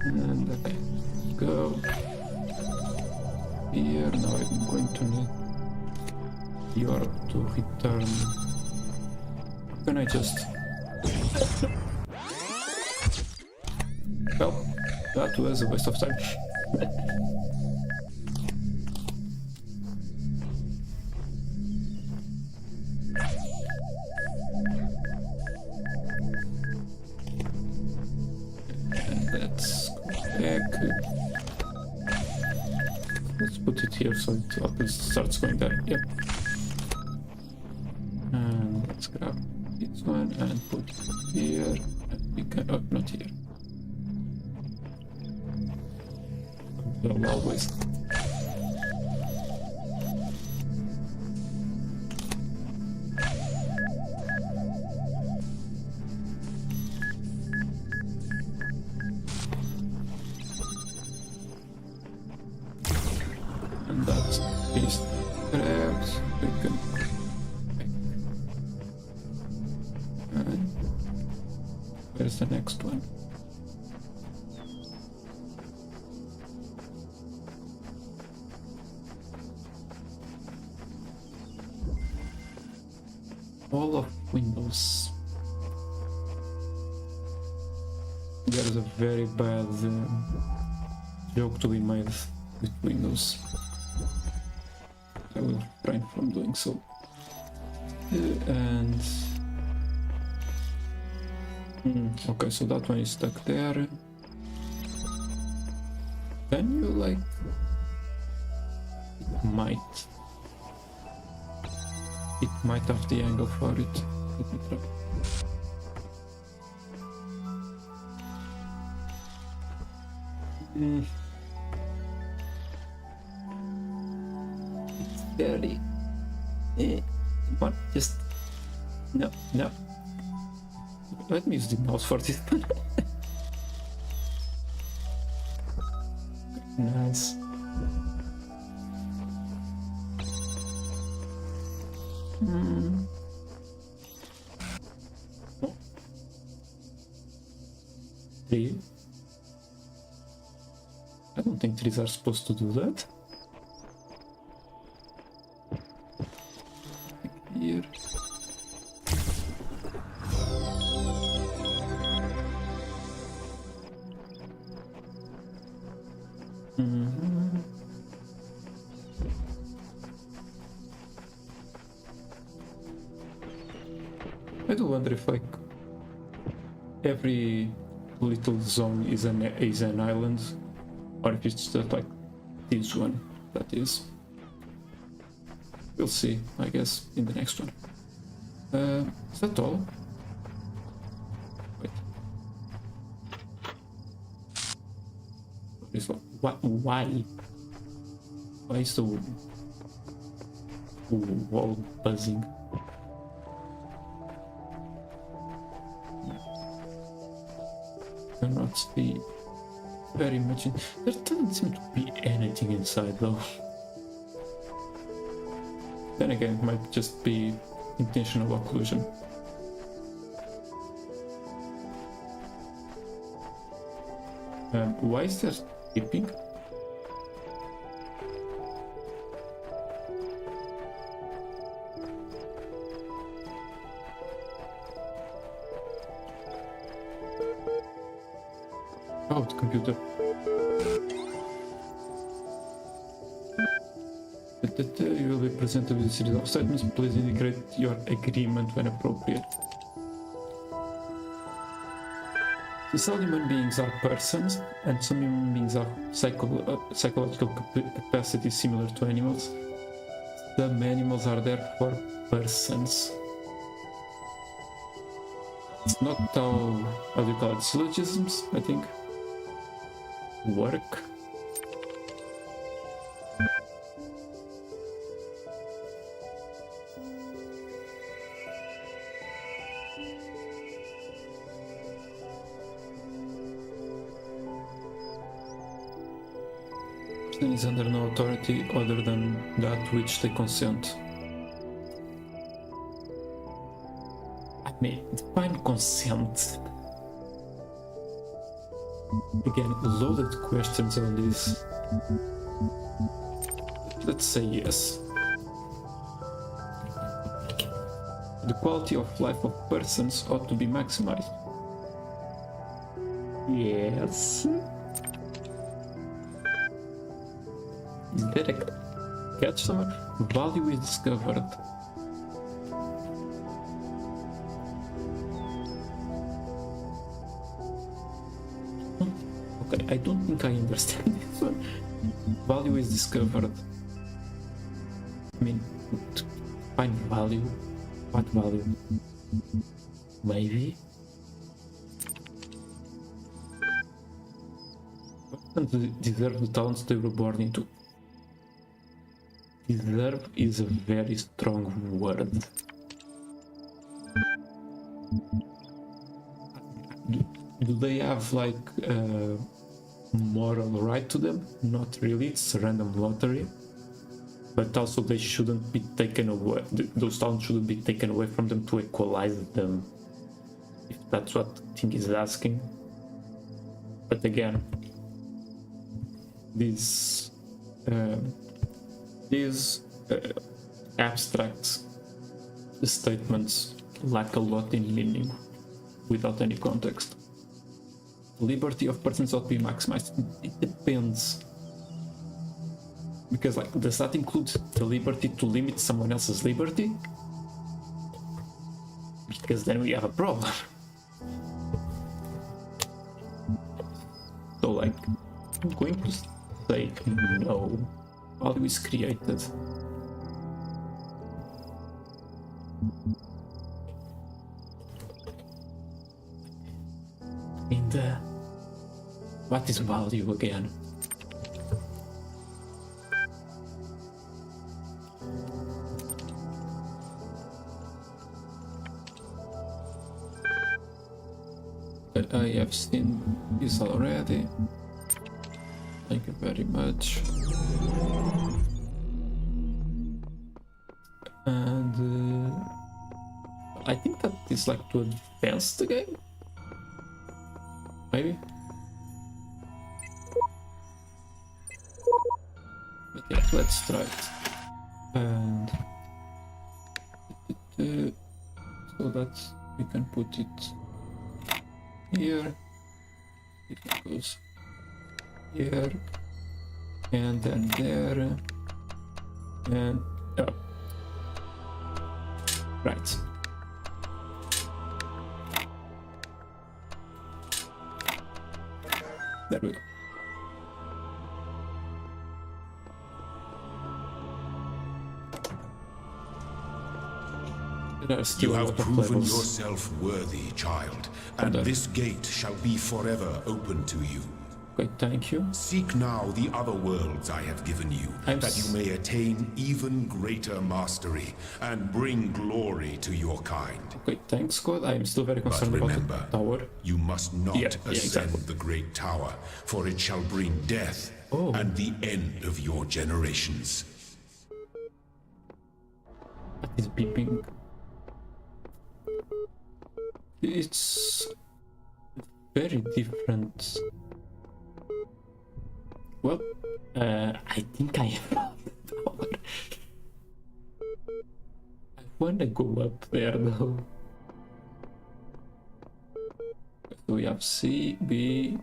And okay, go here. Now I'm going to need Europe to return. Can I just... Well, that was a waste of time. And let's go back. Let's put it here so it starts going there. Yep. And let's grab this one and put it here. And we can... Oh, not here. Always. And that is grabbed. We can... And where's the next one? All of Windows. There's a very bad joke to be made with Windows. I will refrain from doing so. And okay, so that one is stuck there. Can you like... It might have the angle for it. Let me try. It's very... What? Just... No. Let me use the mouse for this one. Nice. Oh. 3. I don't think trees are supposed to do that. Here. I do wonder if like every little zone is an island, or if it's just like this one that is. We'll see, I guess, in the next one. Is that all? Wait. This one. What? Why? Why is the wall buzzing? Cannot see very much. There doesn't seem to be anything inside though. Then again, it might just be intentional occlusion. Why is there skipping? Oh, the computer. You will be presented with a series of statements. Please indicate your agreement when appropriate. So all human beings are persons, and some human beings have psychological capacities similar to animals. Some animals are therefore persons. It's not how do you call it, syllogisms, I think, work. Is under no authority other than that which they consent. I mean, define consent. Again, loaded questions on this. Let's say yes. The quality of life of persons ought to be maximized. Yes. Is there a catch somewhere? Value is discovered. Okay, I don't think I understand this one. Value is discovered. I mean, find value. What value? Maybe? Persons deserve the talents they were born into. Deserve is a very strong word. Do they have like a moral right to them? Not really, it's a random lottery. But also they shouldn't be taken away, those talents shouldn't be taken away from them to equalize them. If that's what Ting is asking. But again, these abstract statements lack a lot in meaning without any context. Liberty of persons ought to be maximized. It depends. Because, like, does that include the liberty to limit someone else's liberty? Because then we have a problem. So, like, I'm going to say no. Value is created. And what is value again? I have seen this already. Thank you very much. And I think that is like to advance the game. Maybe. But yeah, let's try it. And so that we can put it here. It goes here, and then there, and up. Right. There we go. You have proven yourself worthy, child, and this gate shall be forever open to you. Okay, thank you. Seek now the other worlds I have given you, that you may attain even greater mastery and bring glory to your kind. Okay, thanks, God. I am still very concerned about the tower. You must not ascend the great tower, for it shall bring death and the end of your generations. What is beeping? It's very different. Well, I think I found the tower. I wanna go up there though. So we have C, B.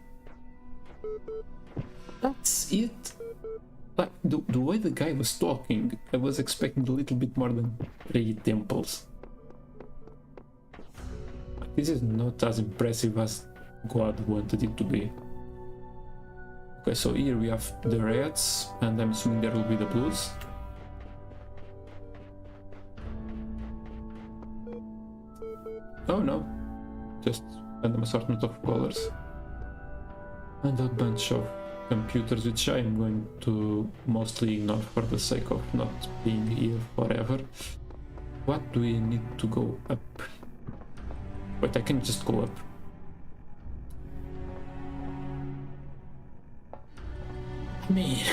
That's it. Like, the way the guy was talking, I was expecting a little bit more than 3 temples. This is not as impressive as God wanted it to be. Okay, so here we have the reds, and I'm assuming there will be the blues. Oh no, just random assortment of colors. And a bunch of computers, which I am going to mostly ignore for the sake of not being here forever. What do we need to go up? Wait, I can just go up. Me.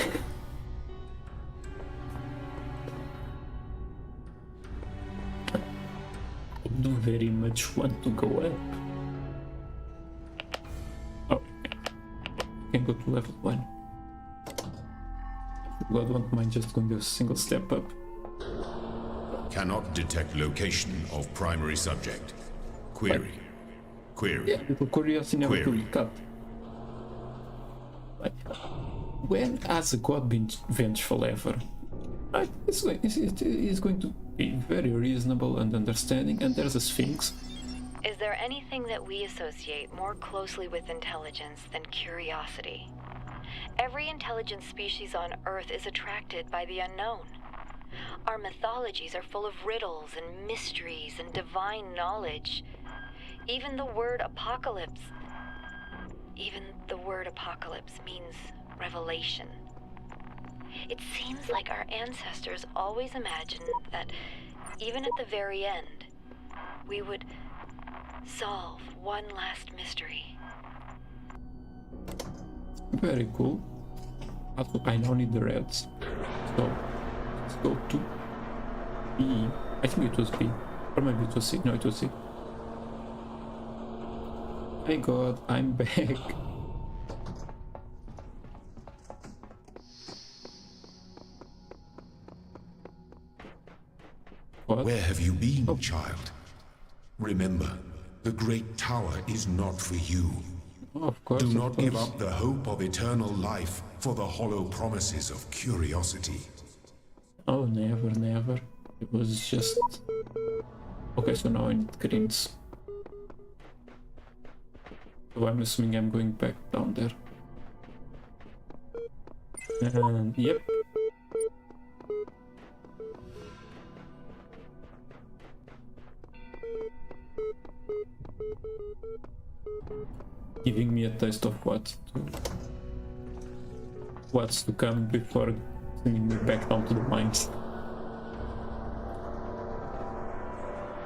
I don't very much want to go up. Oh, I can go to level 1. God won't mind just going a single step up. Cannot detect location of primary subject. Query. Query. Yeah, little curiosity never to be cut. Like, when has a god been vengeful ever? Like, it's going to be very reasonable and understanding, and there's a sphinx. Is there anything that we associate more closely with intelligence than curiosity? Every intelligent species on Earth is attracted by the unknown. Our mythologies are full of riddles and mysteries and divine knowledge. Even the word apocalypse means revelation. It seems like our ancestors always imagined that even at the very end, we would solve one last mystery. Very cool. Also, I now need the reds. So, let's go to B. I think it was B. Or maybe it was C. No, it was C. My god, I'm back. What? Where have you been, child? Remember, the great tower is not for you. Oh, of course. Do of not give course. up the hope of eternal life for the hollow promises of curiosity. Oh, never, never. It was just... Okay, so now I need greens. So I'm assuming I'm going back down there. And yep. Giving me a taste of what's to come before sending me back down to the mines.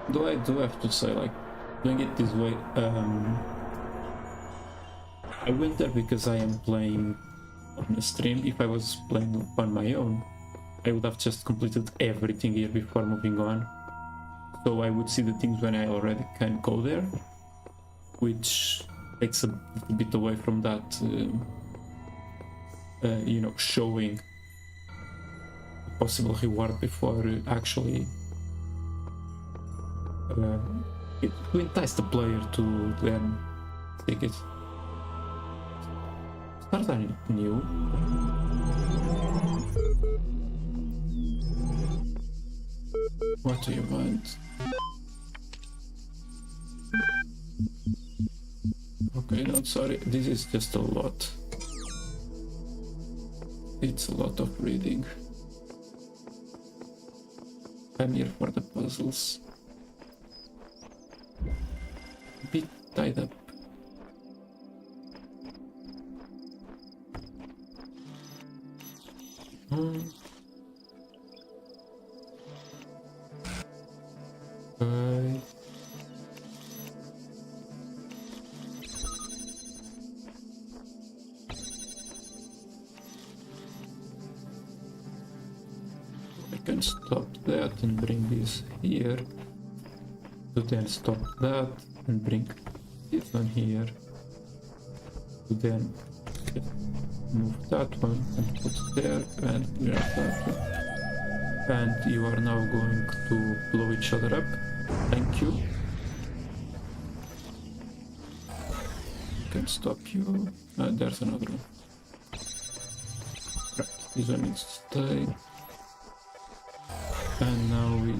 Though I do have to say, like, doing it this way, I went there because I am playing on the stream. If I was playing on my own, I would have just completed everything here before moving on. So I would see the things when I already can go there, which takes a little bit away from that, you know, showing a possible reward before actually to entice the player to then take it. Start are new. What do you want? Okay, no, sorry, this is just a lot. It's a lot of reading. I'm here for the puzzles. A bit tied up. Okay. I can stop that and bring this here. To then stop that and bring this one here. To then just move that one and put there and grab that one. And you are now going to blow each other up. Thank you. Can stop you. There's another one. Right. This one needs to stay. And now we...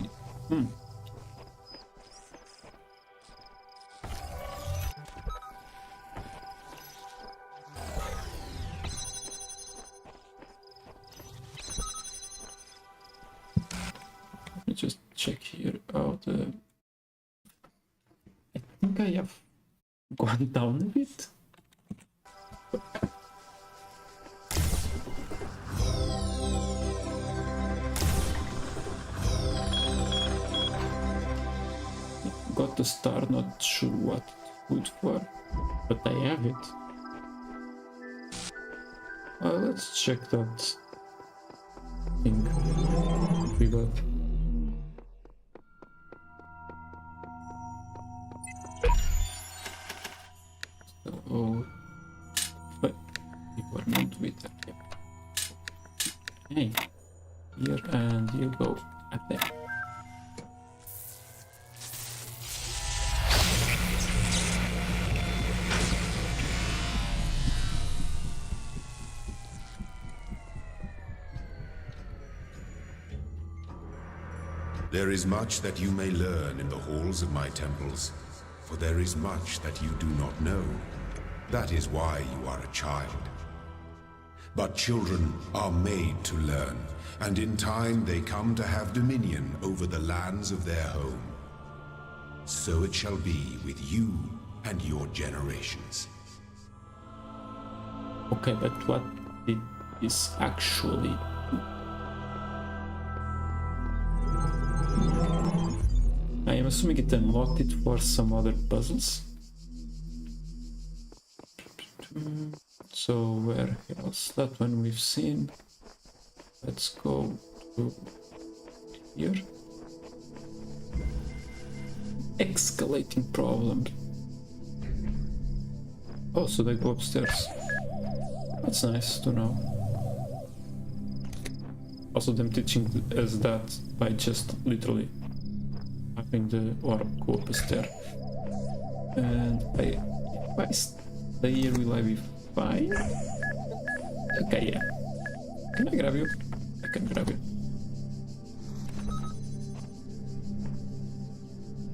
Let me just check here out the... I think I have gone down a bit. Got the star, not sure what it's good for, but I have it. Let's check that thing we got. So, but you are not with that. Hey, here and you go up there. There is much that you may learn in the halls of my temples, for there is much that you do not know. That is why you are a child. But children are made to learn, and in time they come to have dominion over the lands of their home. So it shall be with you and your generations. Okay, but what it is actually... I am assuming it unlocked it for some other puzzles. So where else? That one we've seen. Let's go to here. Escalating problem. Oh, so they go upstairs. That's nice to know. Also them teaching us that by just literally having the orb go up a stair. And if I stay here, will I be fine? Okay, yeah. Can I grab you? I can grab you.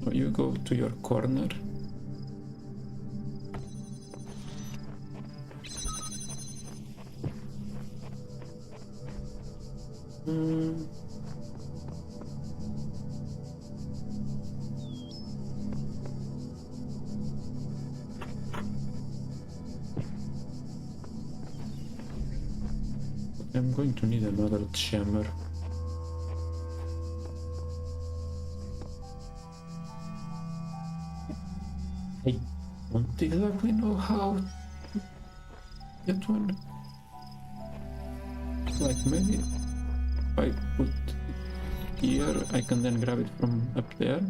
So you go to your corner. I'm going to need another chamber. I don't exactly know how to get one. Like maybe if I put it here, I can then grab it from up there.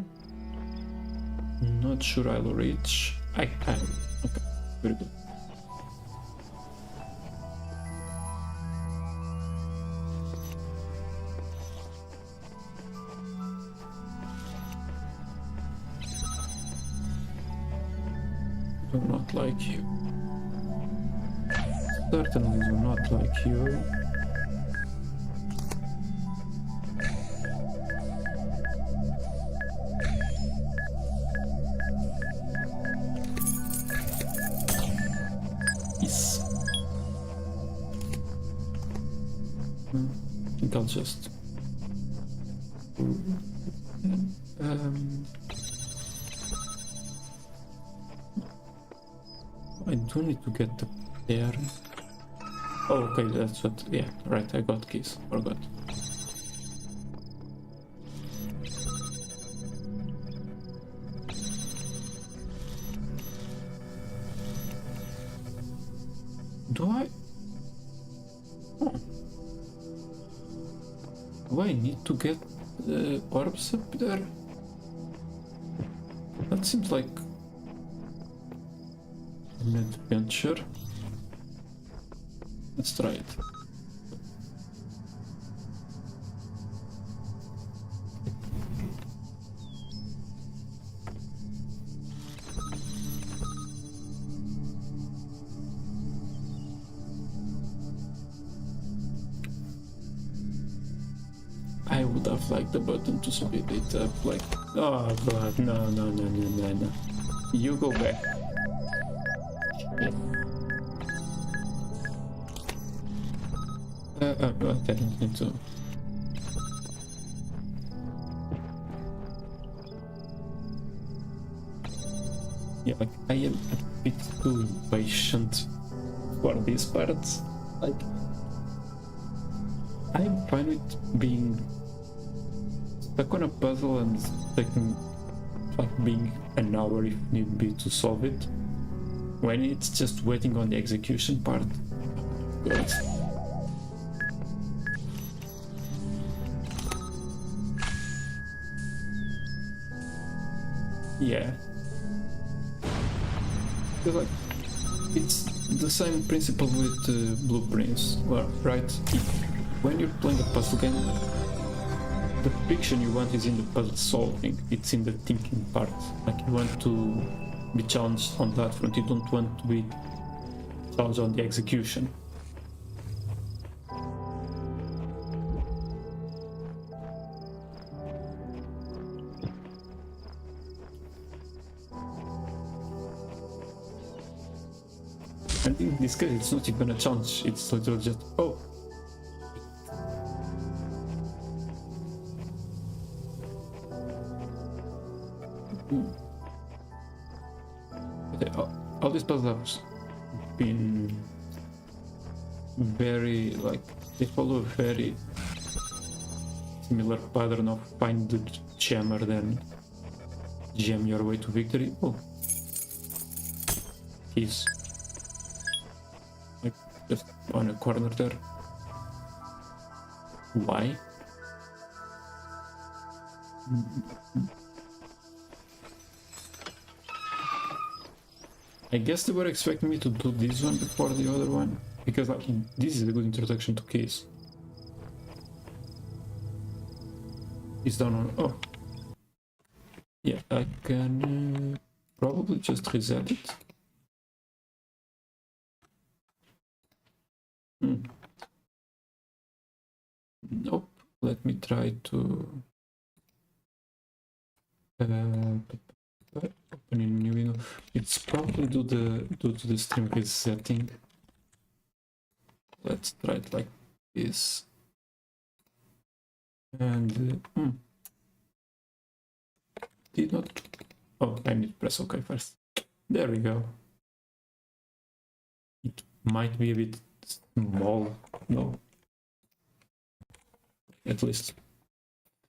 Not sure I'll reach. I can. Okay, very good. Do not like you. Certainly do not like you. Yes. I think I'll just... I do need to get the there. Oh, okay, that's what. Yeah, right. I got keys. Forgot. Do I? Oh. Do I need to get the orbs up there? That seems like an adventure. Let's try it. would have liked the button to speed it up, like, oh god, no. You go back. Yeah. I didn't need to. Yeah, like, I am a bit too impatient for these parts. Like, I'm fine with being stuck on a puzzle and taking, like, being an hour if need be to solve it. When it's just waiting on the execution part, God. Yeah. Because, like, it's the same principle with blueprints, well, right? When you're playing a puzzle game, the friction you want is in the puzzle solving, it's in the thinking part. Like, you want to be challenged on that front, you don't want to be challenged on the execution. And in this case, it's not even a challenge, it's literally just, oh. Okay, all these puzzles have been very, like, they follow a very similar pattern of find the jammer, then jam your way to victory. Oh. He's like just on a corner there. Why? I guess they were expecting me to do this one before the other one, because, like, this is a good introduction to keys. It's down on. Oh, yeah, I can probably just reset it. Nope. Let me try to open a new window. It's probably due to the stream resetting. Let's try it like this. And did not. Oh, I need to press OK first. There we go. It might be a bit small. No. At least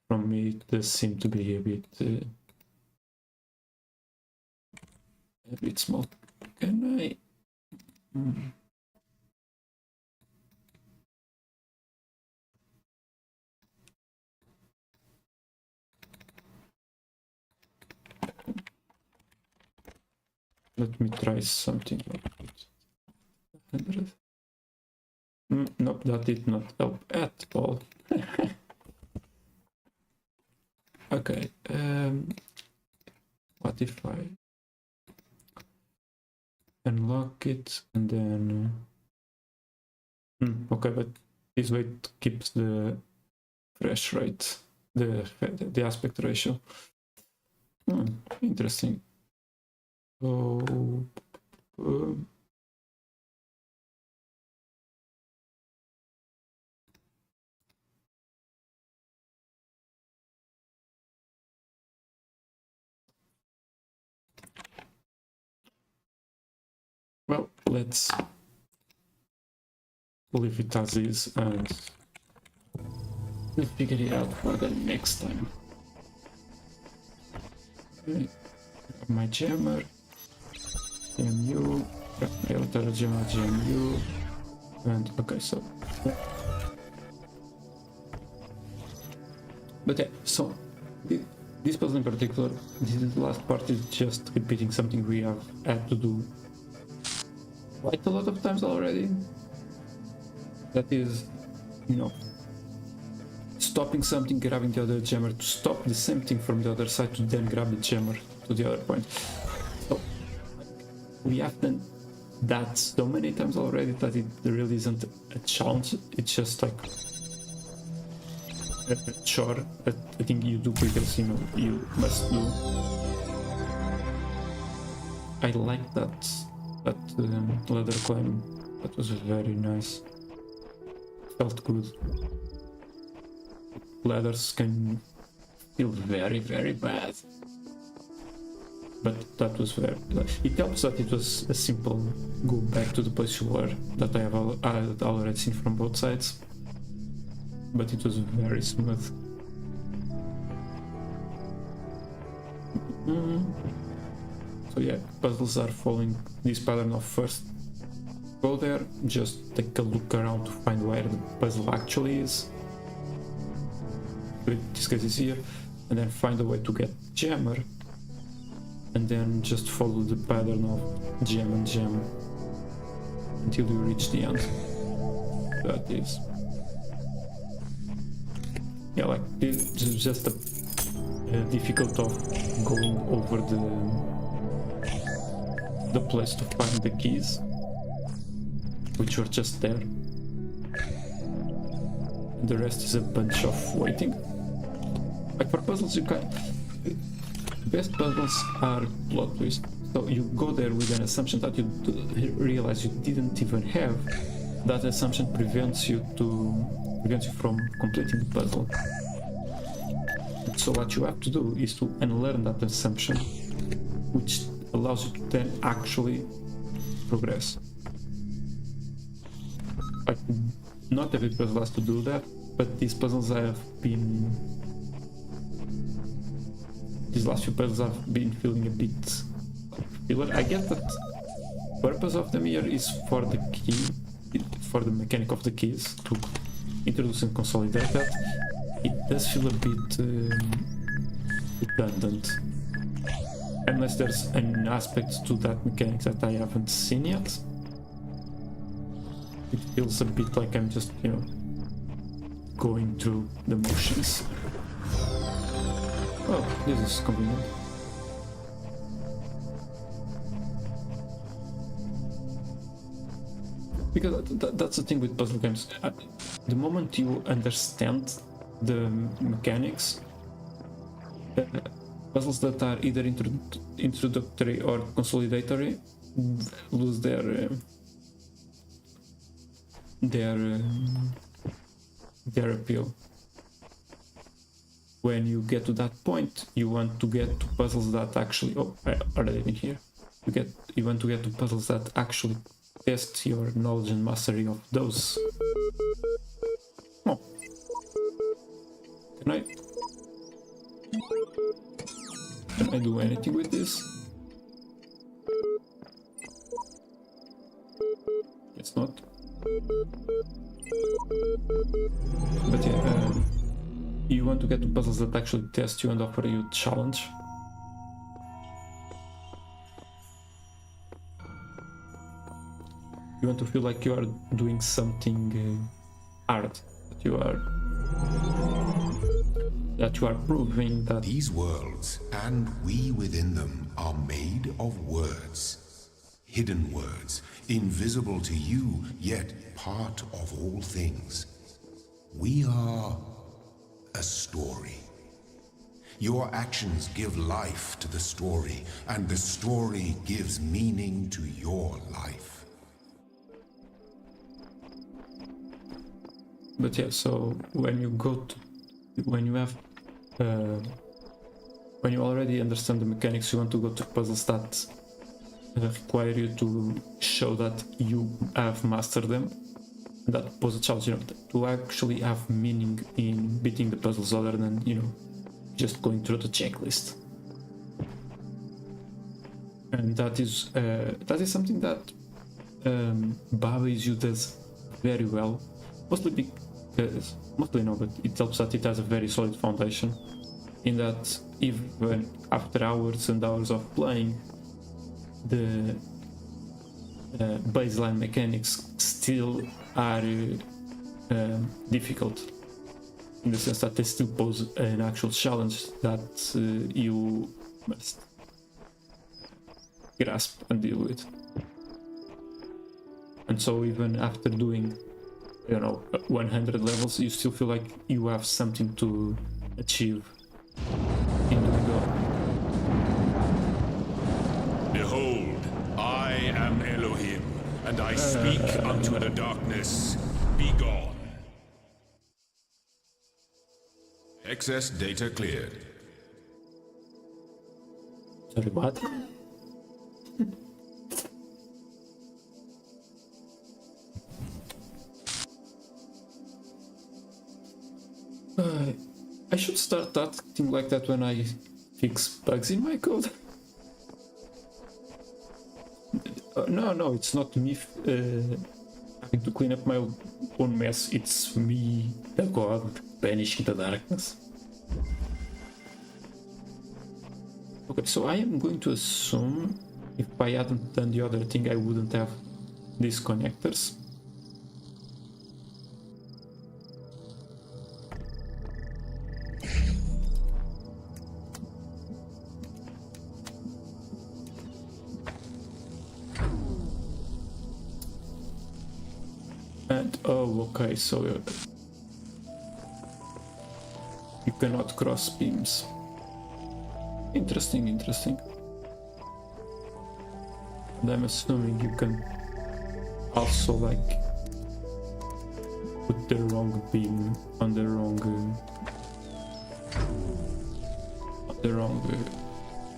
from me, it does seem to be a bit small. Can I? Let me try something like it. Nope, that did not help at all. Okay, what if I unlock it and then okay, but this way it keeps the refresh rate, the aspect ratio. Interesting. So well, let's leave it as is and we'll figure it out for the next time. Okay. My jammer, GMU, my other jammer, GMU, and okay, so. But yeah, so this puzzle in particular, this last part is just repeating something we have had to do quite a lot of times already. That is, you know, stopping something, grabbing the other jammer to stop the same thing from the other side to then grab the jammer to the other point. So we have done that so many times already that it really isn't a challenge. It's just like chore that I think you do because you know you must do. I like that ladder climb. That was very nice. Felt good. Ladders can feel very, very bad. But that was very... It helps that it was a simple go back to the place you were, that I had already seen from both sides. But it was very smooth. So yeah, puzzles are following this pattern of first go there, just take a look around to find where the puzzle actually is. In this case is here, and then find a way to get Jammer, and then just follow the pattern of gem and gem until you reach the end. That is... Yeah, like this is just a difficult of going over the place to find the keys, which are just there. The rest is a bunch of waiting. Like for puzzles, you can... Best puzzles are plot twists. So you go there with an assumption that you realize you didn't even have. That assumption prevents you from completing the puzzle. So what you have to do is to unlearn that assumption, which allows you to then actually progress. Like, not every puzzle has to do that, but these last few puzzles have been feeling a bit filler. I get that the purpose of them here is for the key, for the mechanic of the keys, to introduce and consolidate that. It does feel a bit redundant, unless there's an aspect to that mechanic that I haven't seen yet. It feels a bit like I'm just, you know, going through the motions. Oh, this is convenient. Because that's the thing with puzzle games. The moment you understand the mechanics, puzzles that are either introductory or consolidatory lose their appeal. When you get to that point, you want to get to puzzles that actually... Oh, I already been here. You want to get to puzzles that actually test your knowledge and mastery of those. Oh. Can I do anything with this? Guess not. But yeah, you want to get to puzzles that actually test you and offer you a challenge. You want to feel like you are doing something hard, that you are proving that these worlds and we within them are made of words, hidden words, invisible to you, yet part of all things. We are a story. Your actions give life to the story, and the story gives meaning to your life. But yeah, so when you already understand the mechanics, you want to go to puzzles that require you to show that you have mastered them, that pose a challenge, you know, to actually have meaning in beating the puzzles other than, you know, just going through the checklist. And that is something that Baba's You does very well, mostly no, but it helps that it has a very solid foundation, in that even after hours and hours of playing, the baseline mechanics still are difficult, in the sense that they still pose an actual challenge that you must grasp and deal with. And so even after doing you know, 100 levels, you still feel like you have something to achieve in doing all. Behold, I am Elohim, and I speak unto the darkness. Be gone. Excess data cleared. Sorry, what? I should start acting like that when I fix bugs in my code. No, it's not me having to clean up my own mess. It's me, the god, banishing the darkness. Okay, so I am going to assume if I hadn't done the other thing, I wouldn't have these connectors. And oh, okay, so you cannot cross beams. Interesting. And I'm assuming you can also like put the wrong beam on the wrong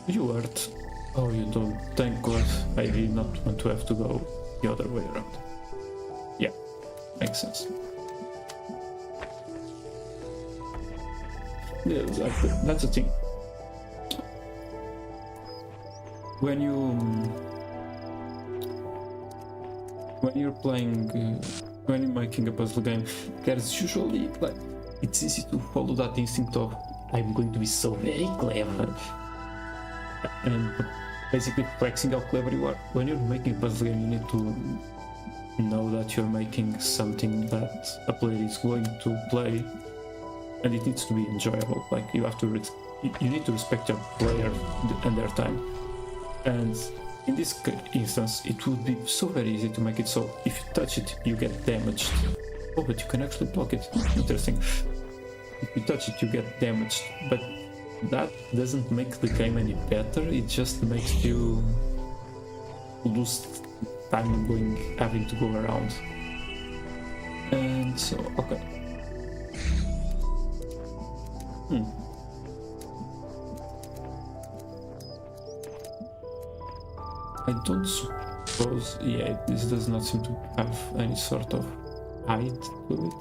you heard. Oh, you don't. Thank God, I did not want to have to go the other way around. Yeah, makes sense. Yeah, exactly. That's the thing. When you're playing, when you're making a puzzle game, there's usually like it's easy to follow that instinct of I'm going to be so very clever, and basically flexing how clever you are. When you're making a puzzle game, you need to know that you're making something that a player is going to play, and it needs to be enjoyable. Like you have to, you need to respect your player and their time. And in this instance, it would be so very easy to make it so if you touch it, you get damaged. Oh, but you can actually block it. Interesting. If you touch it, you get damaged. But that doesn't make the game any better. It just makes you lose time having to go around. And so, okay. I don't suppose, yeah, this does not seem to have any sort of height to it.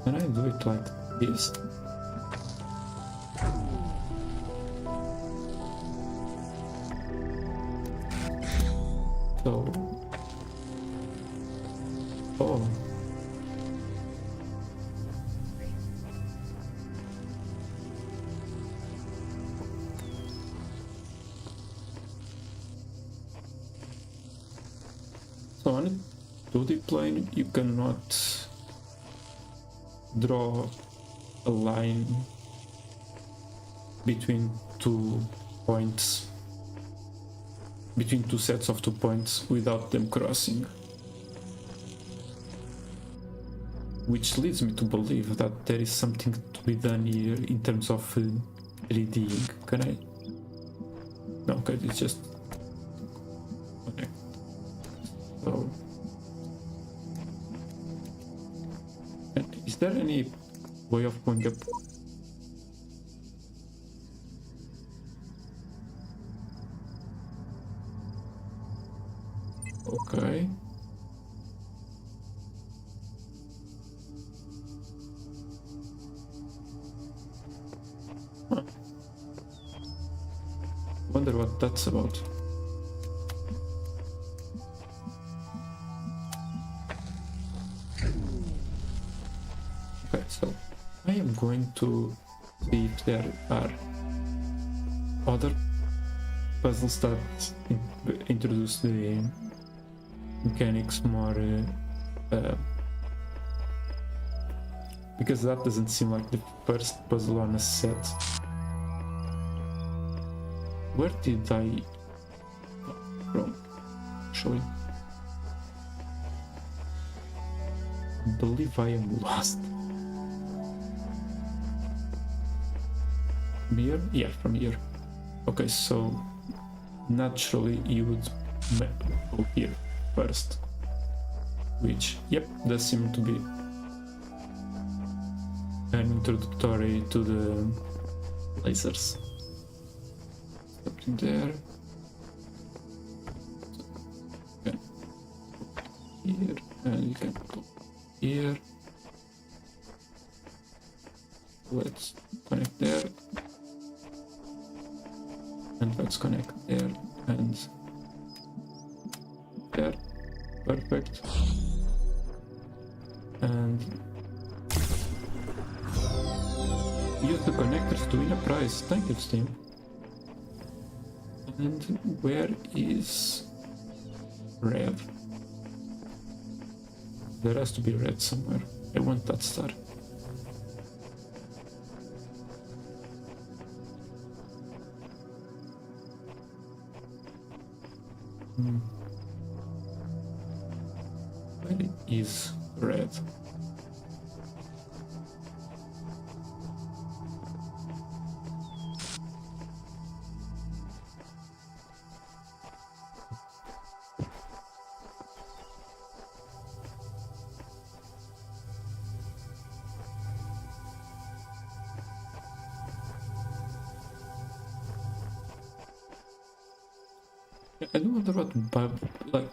Can I do it like this? So... oh. So on a 2D plane, you cannot draw a line between 2 points, between 2 sets of 2 points without them crossing. Which leads me to believe that there is something to be done here in terms of 3Ding. Can I? No, okay, it's just... okay. So... and is there any way of going up? Okay. Wonder what that's about. Okay, so I am going to see if there are other puzzles that introduce the mechanics more Because that doesn't seem like the first puzzle on a set. Where did I come from? Actually, I believe I am lost. From here? Yeah, from here. Okay, so naturally you would go here first. Which, yep, does seem to be an introductory to the lasers. Something there. Okay. Here, and you can go here. Let's connect there. And let's connect there and there. Perfect. And use the connectors to win a prize. Thank you, Steam. And where is red? There has to be red somewhere. I want that star. Where is red? I do wonder what, like,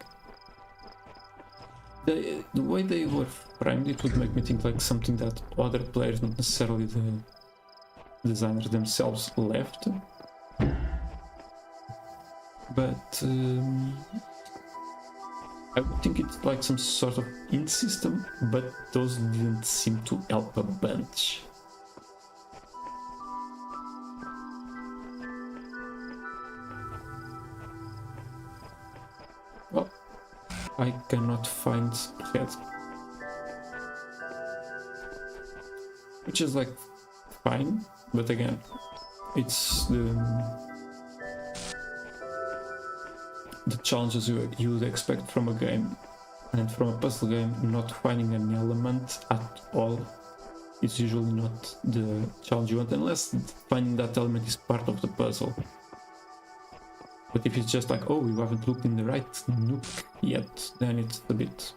the way they were framed, it would make me think like something that other players, not necessarily the designers themselves, left. But I would think it's like some sort of in system, but those didn't seem to help a bunch. Well, I cannot find red, which is like fine, but again, it's the challenges you would expect from a game, and from a puzzle game, not finding an element at all is usually not the challenge you want, unless finding that element is part of the puzzle. But if it's just like, oh, you haven't looked in the right nook yet, then it's a bit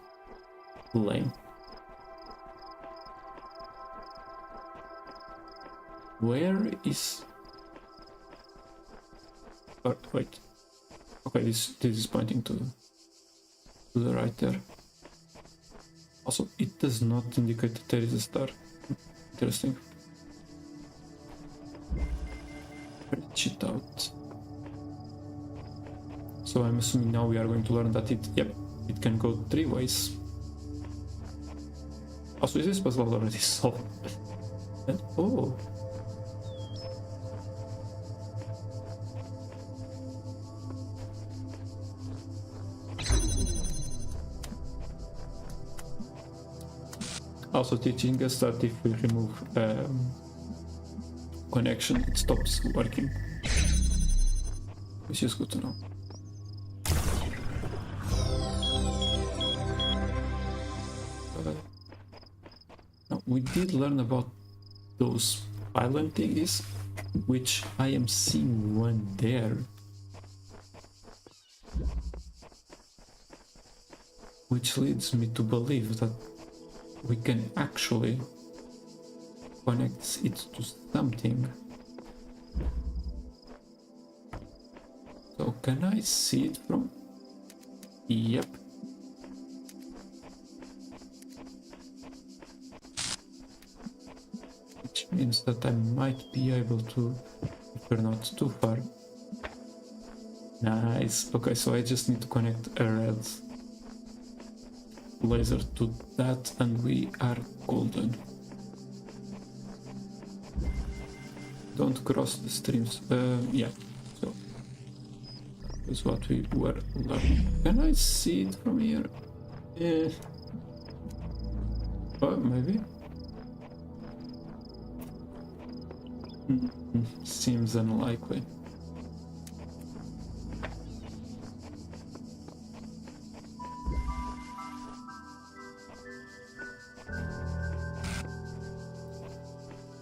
lame. Where is... Oh, wait. Okay, this is pointing to the right there. Also, it does not indicate that there is a star. Interesting. Reach it out. So I'm assuming now we are going to learn that it can go 3 ways. Also, is this puzzle already solved? And, oh. Also teaching us that if we remove connection, it stops working, which is good to know. Now, we did learn about those pylon thingies, which I am seeing one there, which leads me to believe that we can actually connect it to something. So can I see it from... Yep. Which means that I might be able to, if we're not too far. Nice. Okay, so I just need to connect a red laser to that and we are golden. Don't cross the streams. Yeah, so that's what we were learning. Can I see it from here? Oh, maybe. Seems unlikely.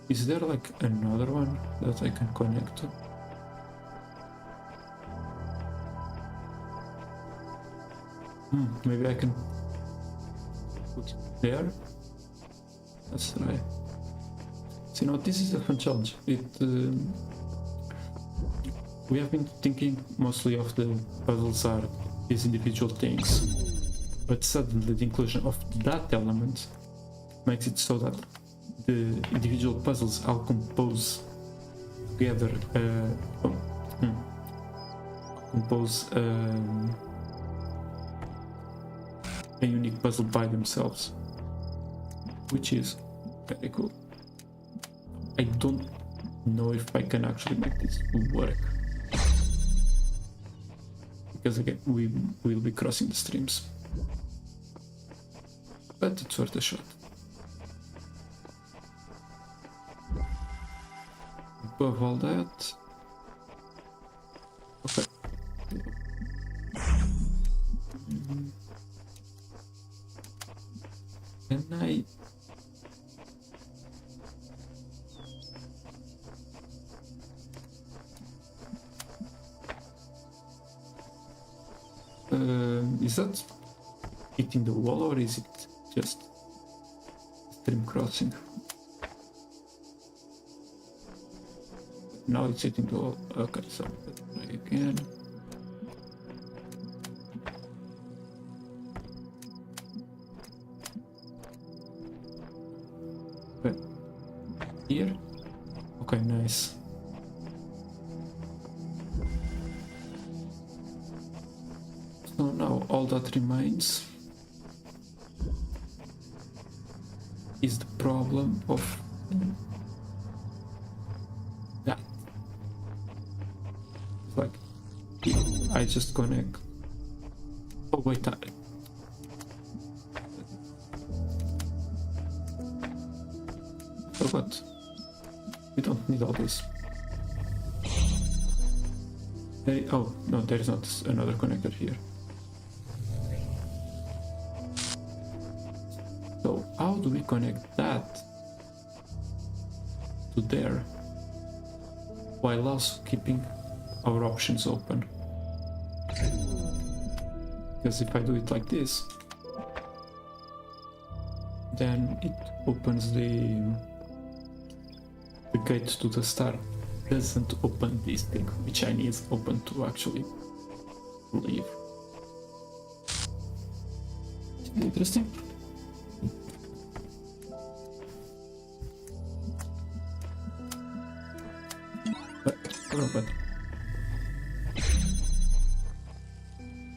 Is there like another one that I can connect to? Maybe I can put it there. Let's try. So, this is a fun challenge. We have been thinking mostly of the puzzles are these individual things, but suddenly the inclusion of that element makes it so that the individual puzzles all compose together, a unique puzzle by themselves, which is very cool. I don't know if I can actually make this work, because again we will be crossing the streams, but it's worth a shot. Above all that, okay. Can I? Is that hitting the wall or is it just stream crossing? Now it's hitting the wall. Okay, so let's try again. Okay. Here? Okay, nice. So now all that remains is the problem of that. Like, I just connect. Oh wait, forgot. We don't need all this. Oh no, there is not another connector here. So how do we connect that to there while also keeping our options open? Because if I do it like this, then it opens the gate to the star. Doesn't open this thing, which I need open to actually leave. Interesting. But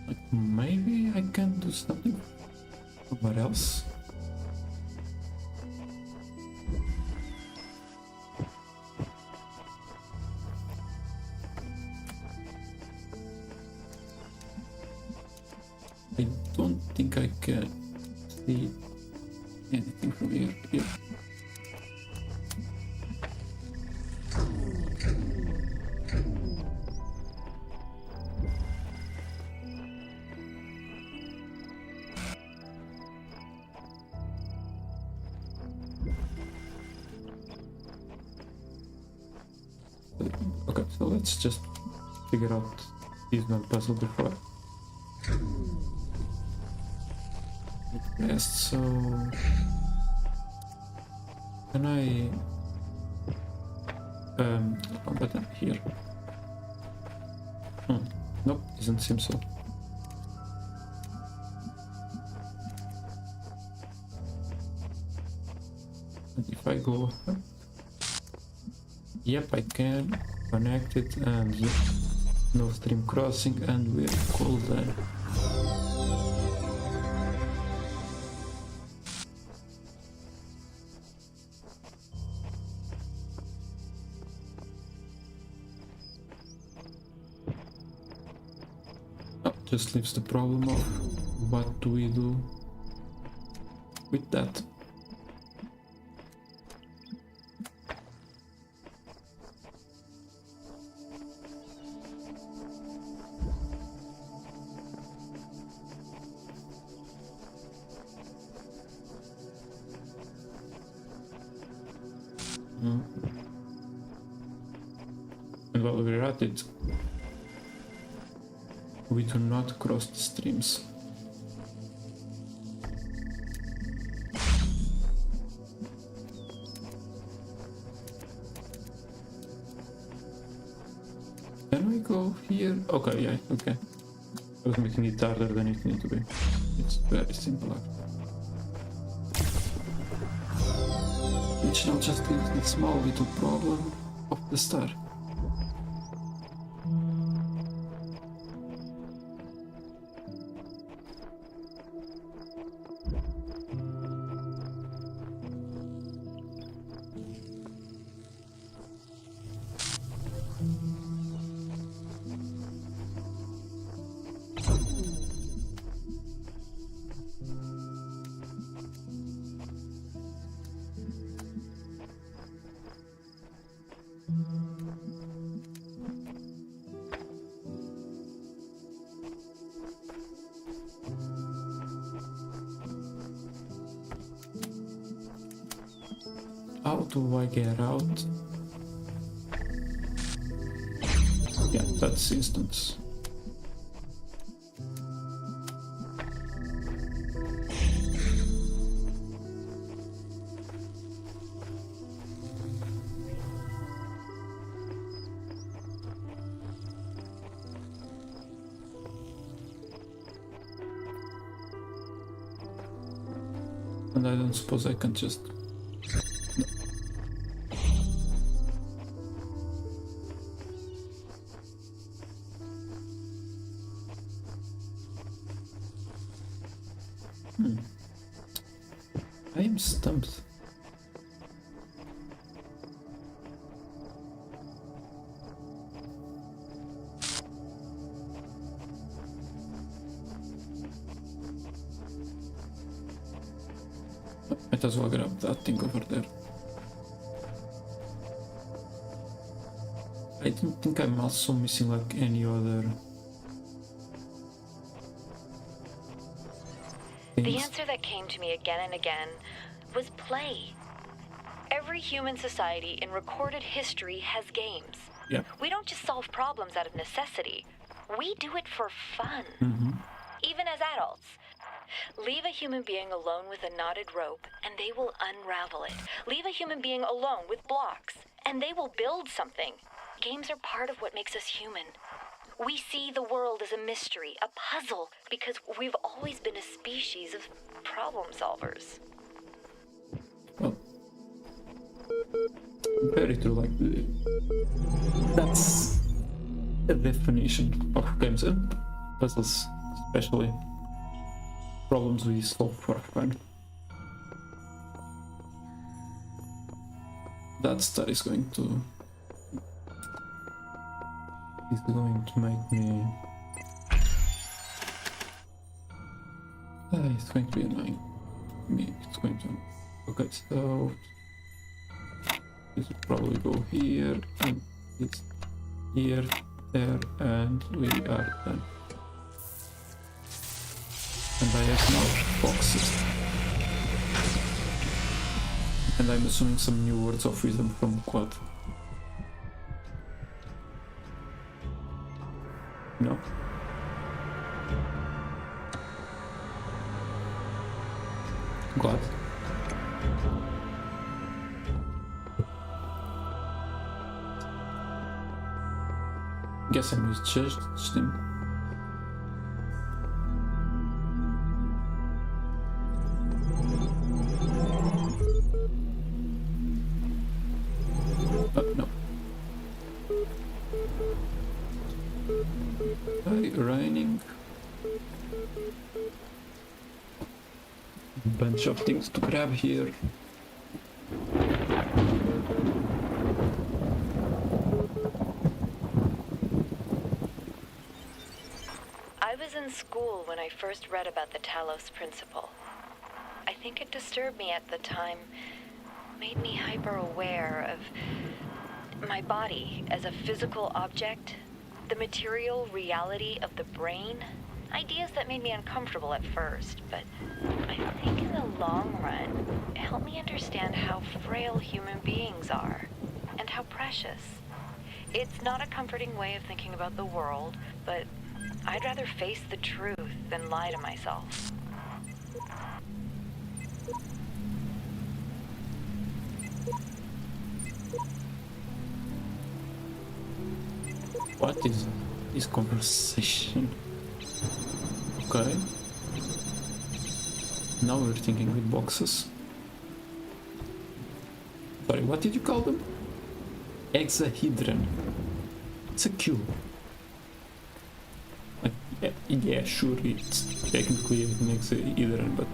like maybe I can do something somewhere else. I don't think I can see anything from here. Yeah. Okay, so let's just figure out this not puzzle before. Yes, so can I button here? Nope, doesn't seem so. And if I go up, yep, I can connect it, and no stream crossing, and we're cool then. Just leaves the problem of what do we do with that. And while we're at it, we do not cross the streams. Can we go here? Okay, yeah, okay. I was making it harder than it needs to be. It's very simple actually. Which now just gives the small little problem of the star. How do I get out? Yeah, that's instance. And I don't suppose I can just... I am stumped. Might as well grab that thing over there. I don't think I'm also missing like any other The things. answer that came to me again and again was play. Every human society in recorded history has games. Yeah. We don't just solve problems out of necessity. We do it for fun. Even as adults. Leave a human being alone with a knotted rope, and they will unravel it. Leave a human being alone with blocks, and they will build something. Games are part of what makes us human. We see the world as a mystery, a puzzle, because we've always been a species of problem solvers. Well, very true. Like that's a definition of games and puzzles, especially problems we solve for fun. That star is going to make me. It's going to be annoying me. It's going to. Okay, so this will probably go here and it's here, there, and we are done. And I have now boxes. And I'm assuming some new words of wisdom from Quad. No? Glad. Guess I misjudged him. No. Raining. Bunch of things to grab here. I was in school when I first read about the Talos Principle. I think it disturbed me at the time, made me hyper-aware of my body as a physical object, the material reality of the brain, Ideas that made me uncomfortable at first, but I think in the long run, it helped me understand how frail human beings are, and how precious. It's not a comforting way of thinking about the world, but I'd rather face the truth than lie to myself. What is this conversation? Okay. Now we're thinking with boxes. Sorry, what did you call them? Hexahedron. It's a cube. Like, yeah, sure, it's technically an hexahedron, but...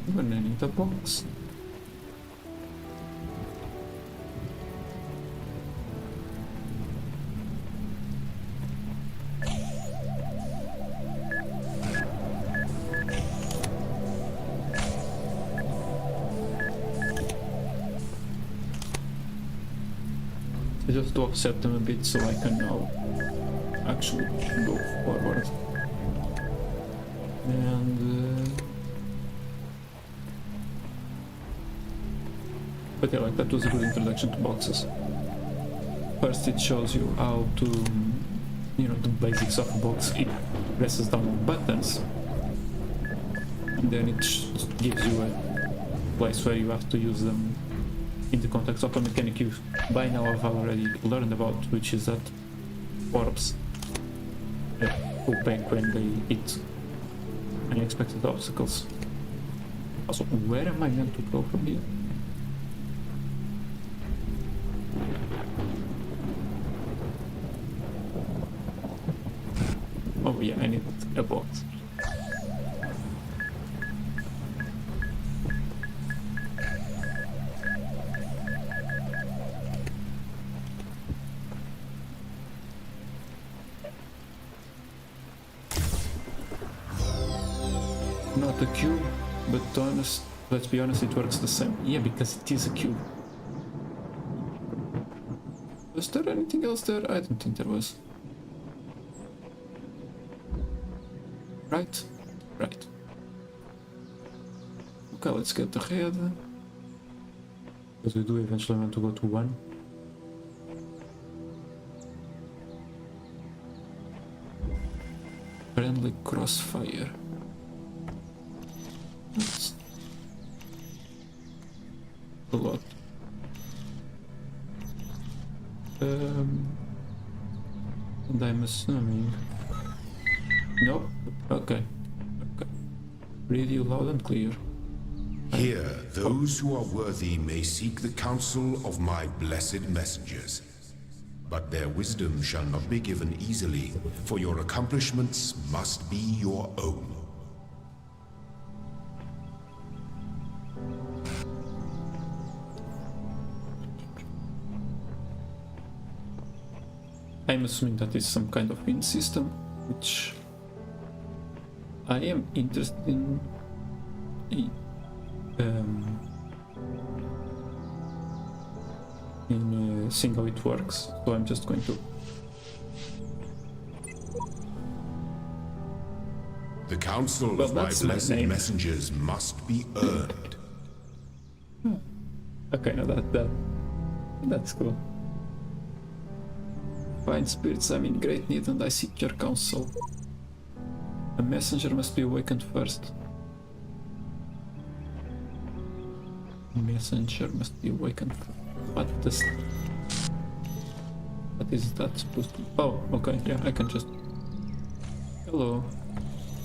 We're gonna need a box. Just to offset them a bit so I can now actually go forward. And but yeah, like that was a good introduction to boxes. First it shows you how to, you know, the basics of a box. It presses down on buttons, and then it gives you a place where you have to use them in the context of a mechanic you by now have already learned about, which is that orbs go back when they hit unexpected obstacles. Also, where am I meant to go from here? Oh yeah, I need a box. Not a cube, but let's be honest, it works the same. Yeah, because it is a cube. Was there anything else there? I don't think there was. Right? Right. Okay, let's get ahead. Because we do eventually want to go to 1. Friendly crossfire. That's a lot. And I'm assuming... No? Okay. Okay. Read you loud and clear. Here, those who are worthy may seek the counsel of my blessed messengers. But their wisdom shall not be given easily, for your accomplishments must be your own. I'm assuming that is some kind of wind system, which I am interested in seeing how it works. So I'm just going to. The counsel of my blessed messengers must be earned. Okay, now that's cool. Fine spirits, I'm in great need and I seek your counsel. A messenger must be awakened first. A messenger must be awakened first. What is that supposed to... Oh, okay, yeah, I can just... Hello.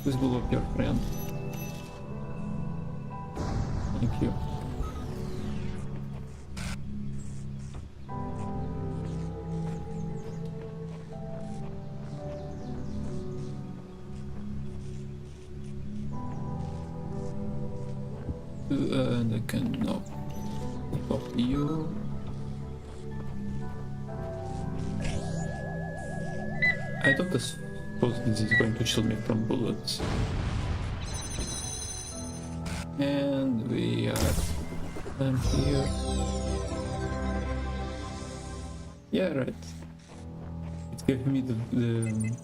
Please blow up your friend. Thank you. And I can now pop you. I don't suppose this is going to shield me from bullets. And we are done here. Yeah, right. It gave me the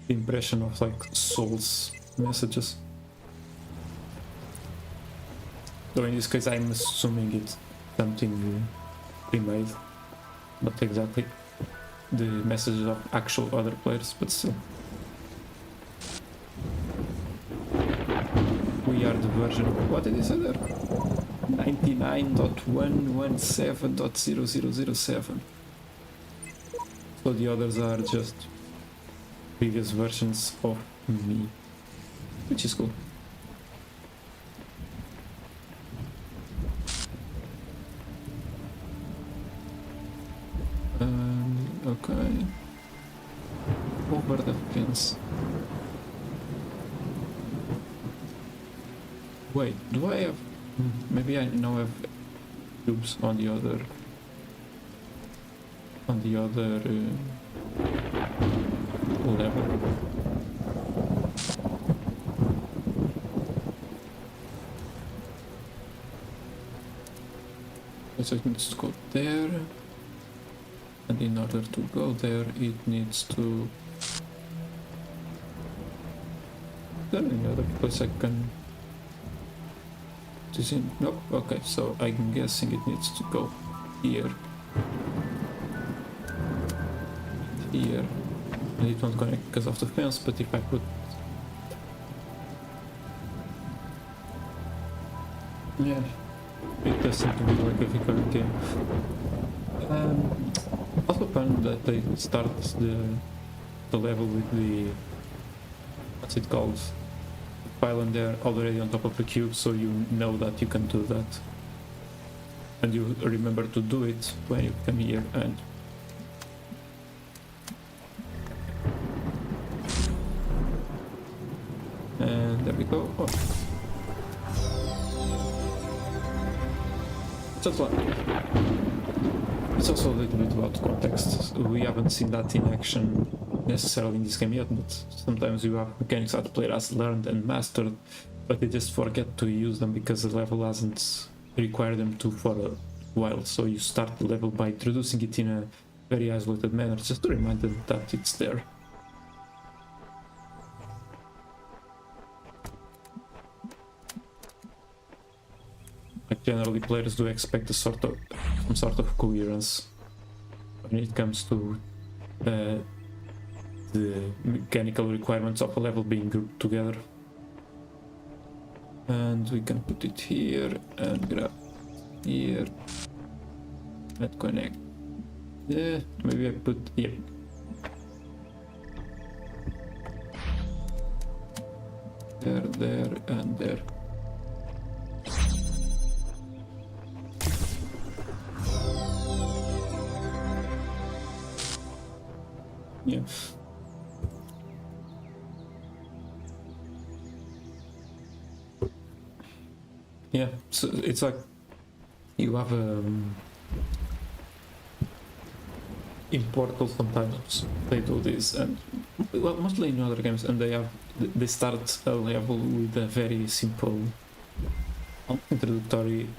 impression of like souls messages. So in this case, I'm assuming it's something pre-made, not exactly the messages of actual other players, but still. We are the version of, what did you say there? 99.117.0007. So the others are just previous versions of me, which is cool. Okay. Over the fence. Wait, do I have... Maybe I now have cubes on the other... level. So it needs to go there. And in order to go there, it needs to... Is there any other place I can... Nope, okay, so I'm guessing it needs to go here. Here. And it won't connect because of the fence, but if I put... Yeah, it does seem to be like a recurring game. Also fun that they start the level with the... what's it called? Pylon there already on top of the cube, so you know that you can do that. And you remember to do it when you come here and... And there we go. Oh. Just like... It's also a little bit about context. We haven't seen that in action necessarily in this game yet, but sometimes you have mechanics that the player has learned and mastered, but they just forget to use them because the level hasn't required them to for a while. So you start the level by introducing it in a very isolated manner, just to remind them that it's there. Like generally, players do expect some sort of coherence when it comes to the mechanical requirements of a level being grouped together. And we can put it here and grab here and connect. Yeah, maybe I put here. There, and there. Yeah. Yeah, so it's like you have in Portal sometimes they do this, and well, mostly in other games, and they start a level with a very simple introductory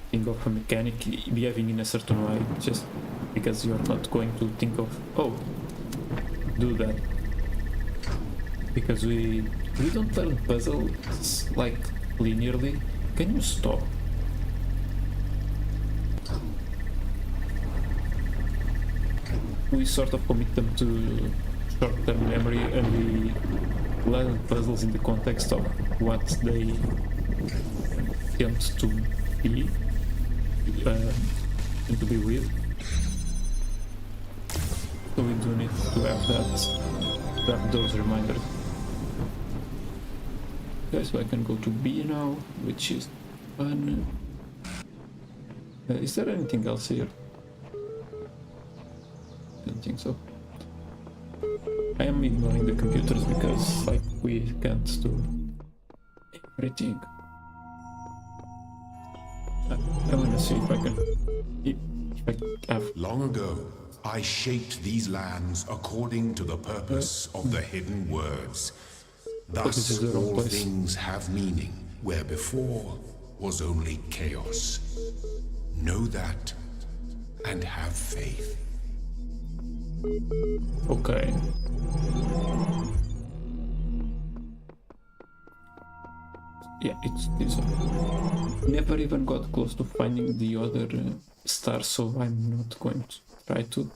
thing of a mechanic behaving in a certain way, just because you're not going to think of, oh, do that, because we don't learn puzzles like linearly. Can you stop? We sort of commit them to short-term memory, and we learn puzzles in the context of what they tend to be and to be with. So we do need to have those reminders. Okay, so I can go to B now, which is fun. Is there anything else here? I don't think so. I am ignoring the computers because, like, we can't do everything. I wanna see if I can... if I have... Long ago, I shaped these lands according to the purpose of the hidden words. Thus, all things have meaning, where before was only chaos. Know that, and have faith. Okay. Yeah, it's this one. Never even got close to finding the other star, so I'm not going to try to.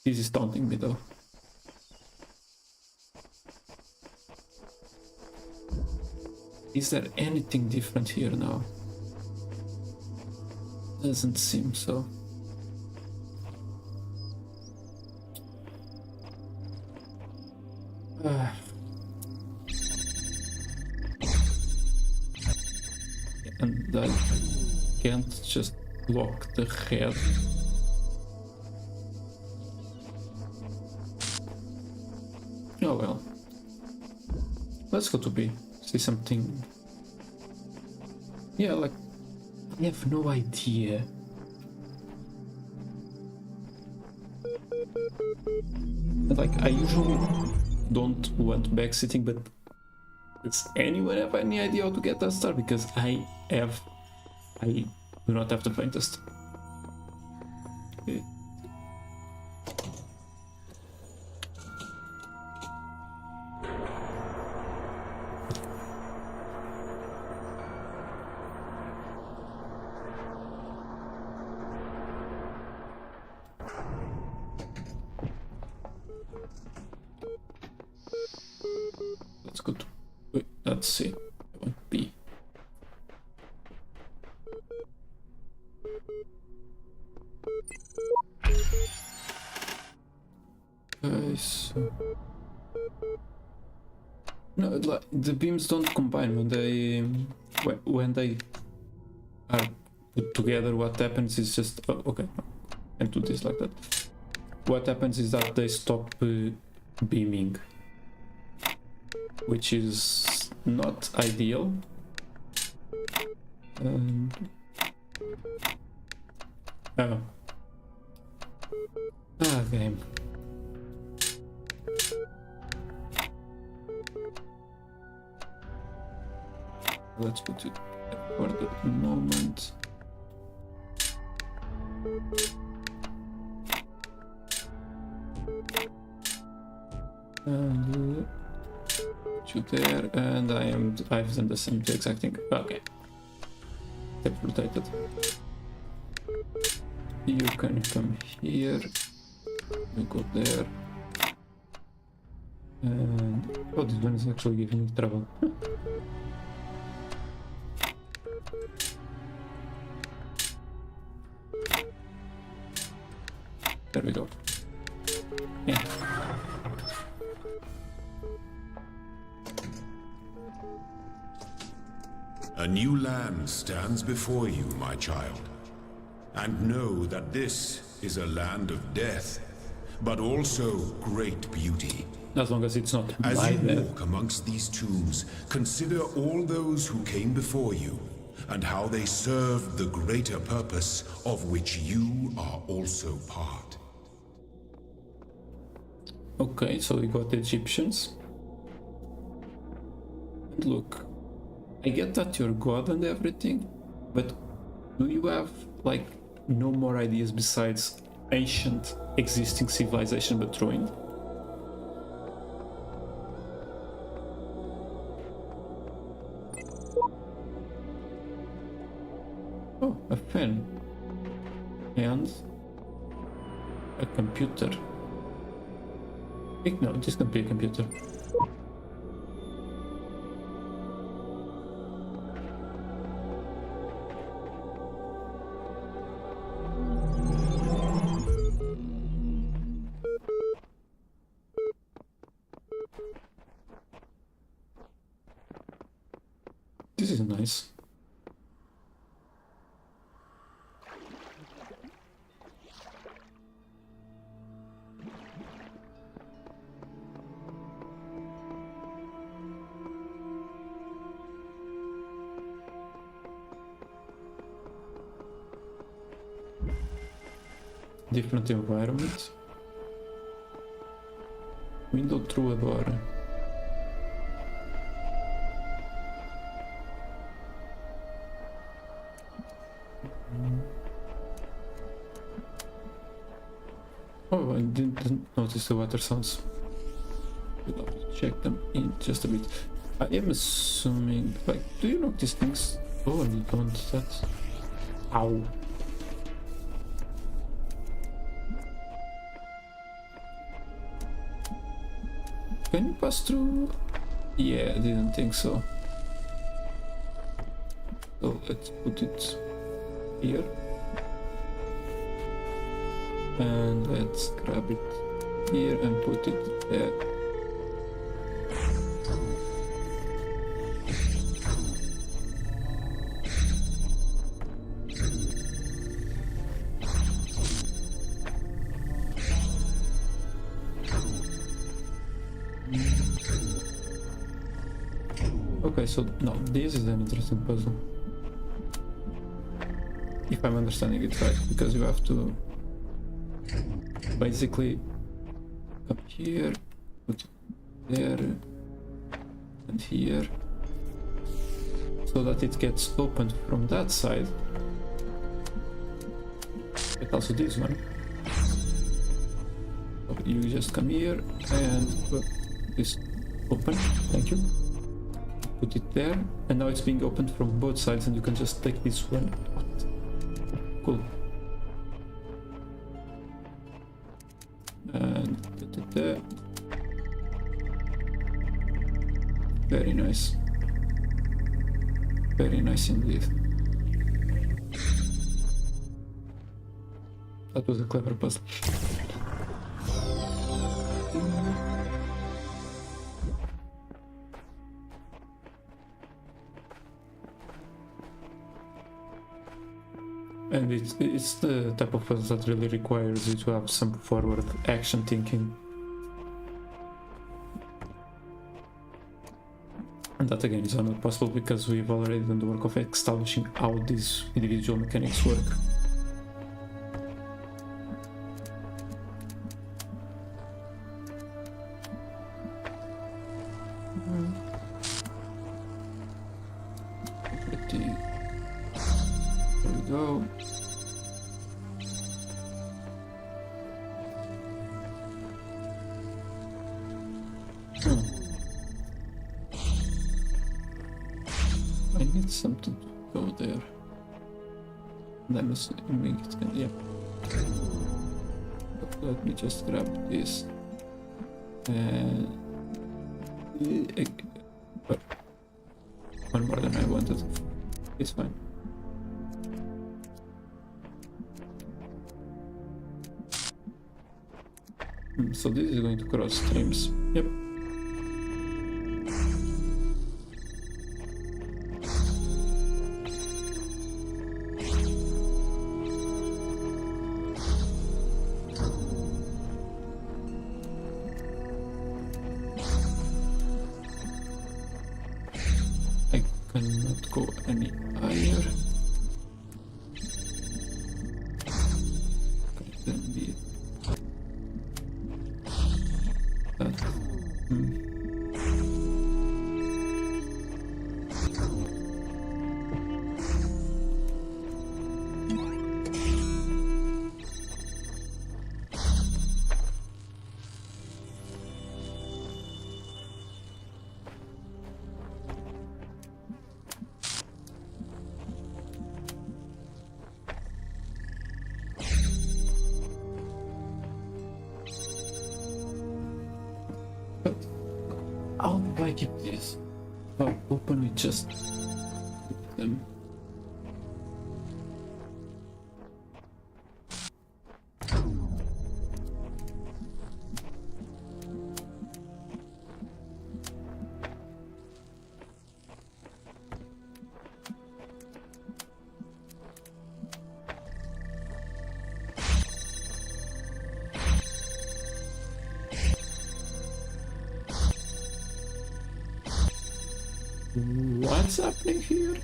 This is taunting me though. Is there anything different here now? Doesn't seem so. And I can't just block the head. Oh well. Let's go to B. See something. Yeah, like, I have no idea. Like, I usually don't want backseating, but does anyone have any idea how to get that star? Because I do not have the faintest. Okay. Let's go to. Wait, let's see. I want B. Okay, so no, like, the beams don't combine when they are put together. What happens is just okay. And do this like that. What happens is that they stop beaming, which is not ideal. Oh. Game. Let's put it for the moment. And you there, and I've done the same exact thing. Okay. Step rotated. You can come here. We go there. And oh, this one is actually giving me trouble. There we go. Yeah. A new land stands before you, my child. And know that this is a land of death, but also great beauty. As long as it's not As my you death. walk amongst these tombs, consider all those who came before you, and how they served the greater purpose of which you are also part. Okay, so we got the Egyptians. And look, I get that you're God and everything, but do you have, like, no more ideas besides ancient existing civilization but ruined? Oh, a pen. And a computer. No, this can be a computer. This is nice. Different environment. Window through a door. Oh, I didn't notice the water sounds. We'll have to check them in just a bit. I am assuming, like, do you know these things? Oh, you don't. That's. Ow. Can you pass through? Yeah, I didn't think so. So let's put it here. And let's grab it here and put it there. Okay, so now this is an interesting puzzle. If I'm understanding it right, because you have to basically up here, put it there, and here, so that it gets opened from that side, but also this one. So you just come here and put this open, thank you. Put it there, and now it's being opened from both sides, and you can just take this one. What? Cool. And very nice. Very nice indeed. That was a clever puzzle. And it's the type of puzzle that really requires you to have some forward action thinking. And that again is not possible because we've already done the work of establishing how these individual mechanics work. There we go. I need something to go there. And I'm assuming it's gonna, yeah. But let me just grab this. And one more than I wanted. It's fine. So this is going to cross streams. Yep. I cannot go any higher. Okay, then be that. But how do I keep this? Oh, open with just them. What's happening here?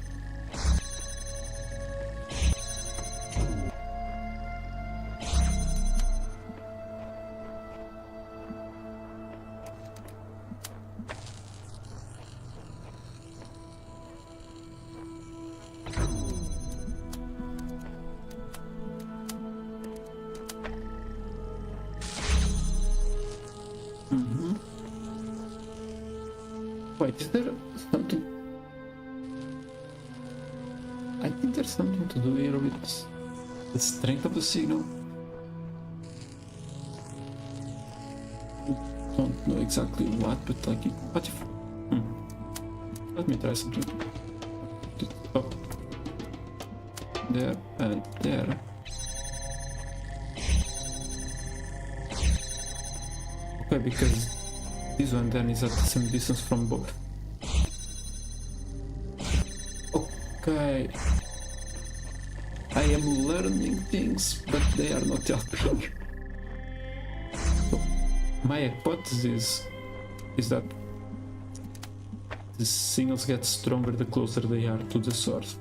Wait, is there something? I think there's something to do here with the strength of the signal. I don't know exactly what, but like, what if? Let me try something. Oh, there and there. Okay, because this one then is at the same distance from both. Okay. I am learning things, but they are not helping. So, my hypothesis is that the signals get stronger the closer they are to the source.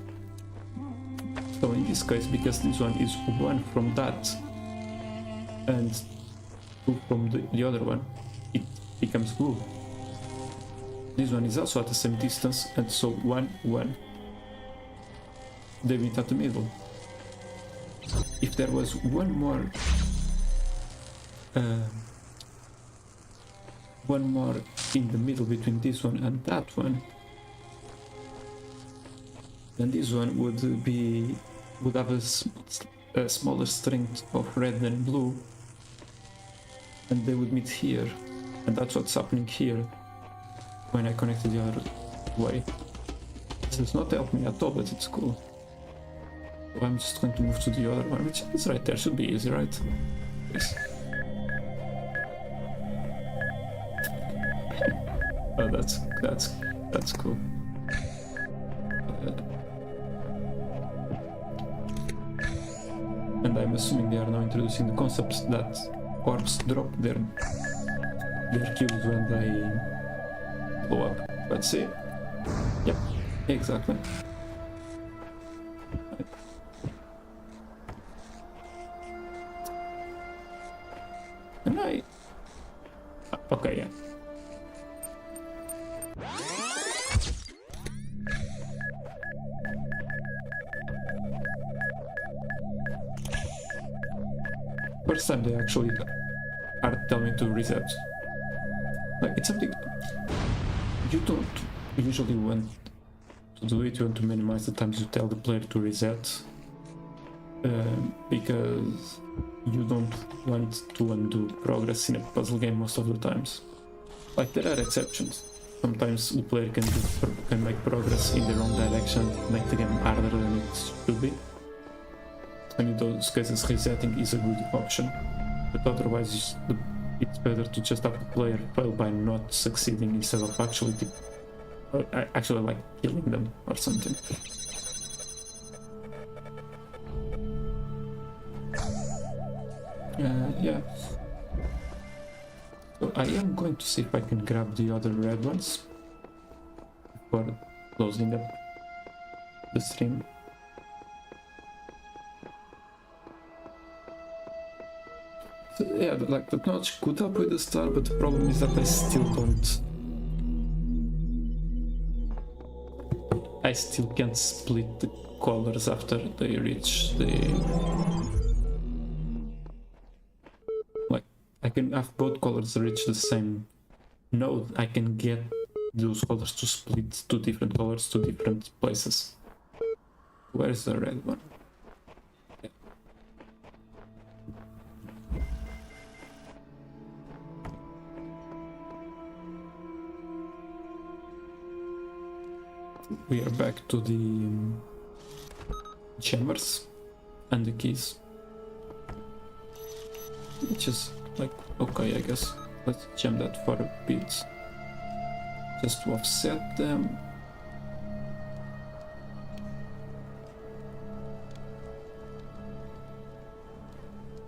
So in this case, because this one is 1 from that and 2 from the other one, it becomes blue. This one is also at the same distance, and so 1, 1. They meet at the middle. If there was one more in the middle between this one and that one, then this one would have a smaller strength of red than blue, and they would meet here, and that's what's happening here when I connected the other way. This does not help me at all, but it's cool. So I'm just going to move to the other one, which is right there. Should be easy, right? Yes. Oh, that's cool. And I'm assuming they are now introducing the concepts that orbs drop their cubes when they blow up. Let's see. Yep, exactly. And okay, yeah. First time they actually are telling me to reset. Like, it's something you don't usually want to do it. You want to minimize the times you tell the player to reset, because you don't want to undo progress in a puzzle game most of the times. Like, there are exceptions. Sometimes the player can make progress in the wrong direction, make the game harder than it should be. And in those cases, resetting is a good option. But otherwise, it's better to just have the player fail by not succeeding instead of actually like killing them or something. Yeah. So I am going to see if I can grab the other red ones before closing up the stream. So, yeah, like, the notch could help with the star, but the problem is that I still can't split the colors after they reach the... Like, I can have both colors reach the same node. I can get those colors to split two different colors to different places. Where's the red one? We are back to the chambers and the keys, which is like, okay, I guess let's jam that for a bit just to offset them.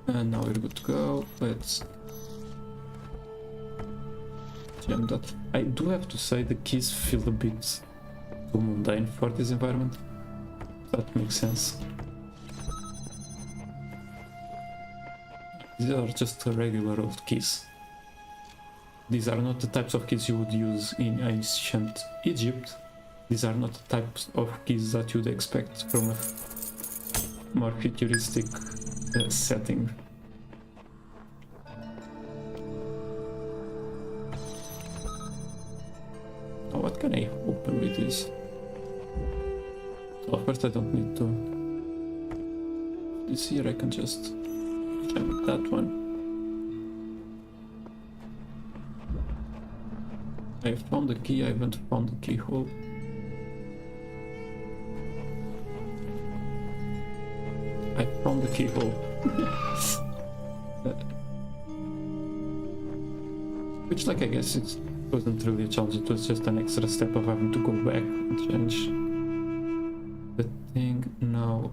And now we're good to go. Let's jam that. I do have to say the keys feel a bit too mundane for this environment. That makes sense. These are just regular old keys. These are not the types of keys you would use in ancient Egypt. These are not the types of keys that you'd expect from a more futuristic setting. what can I open with this? So first I don't need to. This here I can just jump that one. I found the key, I haven't found the keyhole. I found the keyhole. Which, like, I guess it wasn't really a challenge, it was just an extra step of having to go back and change the thing. Now,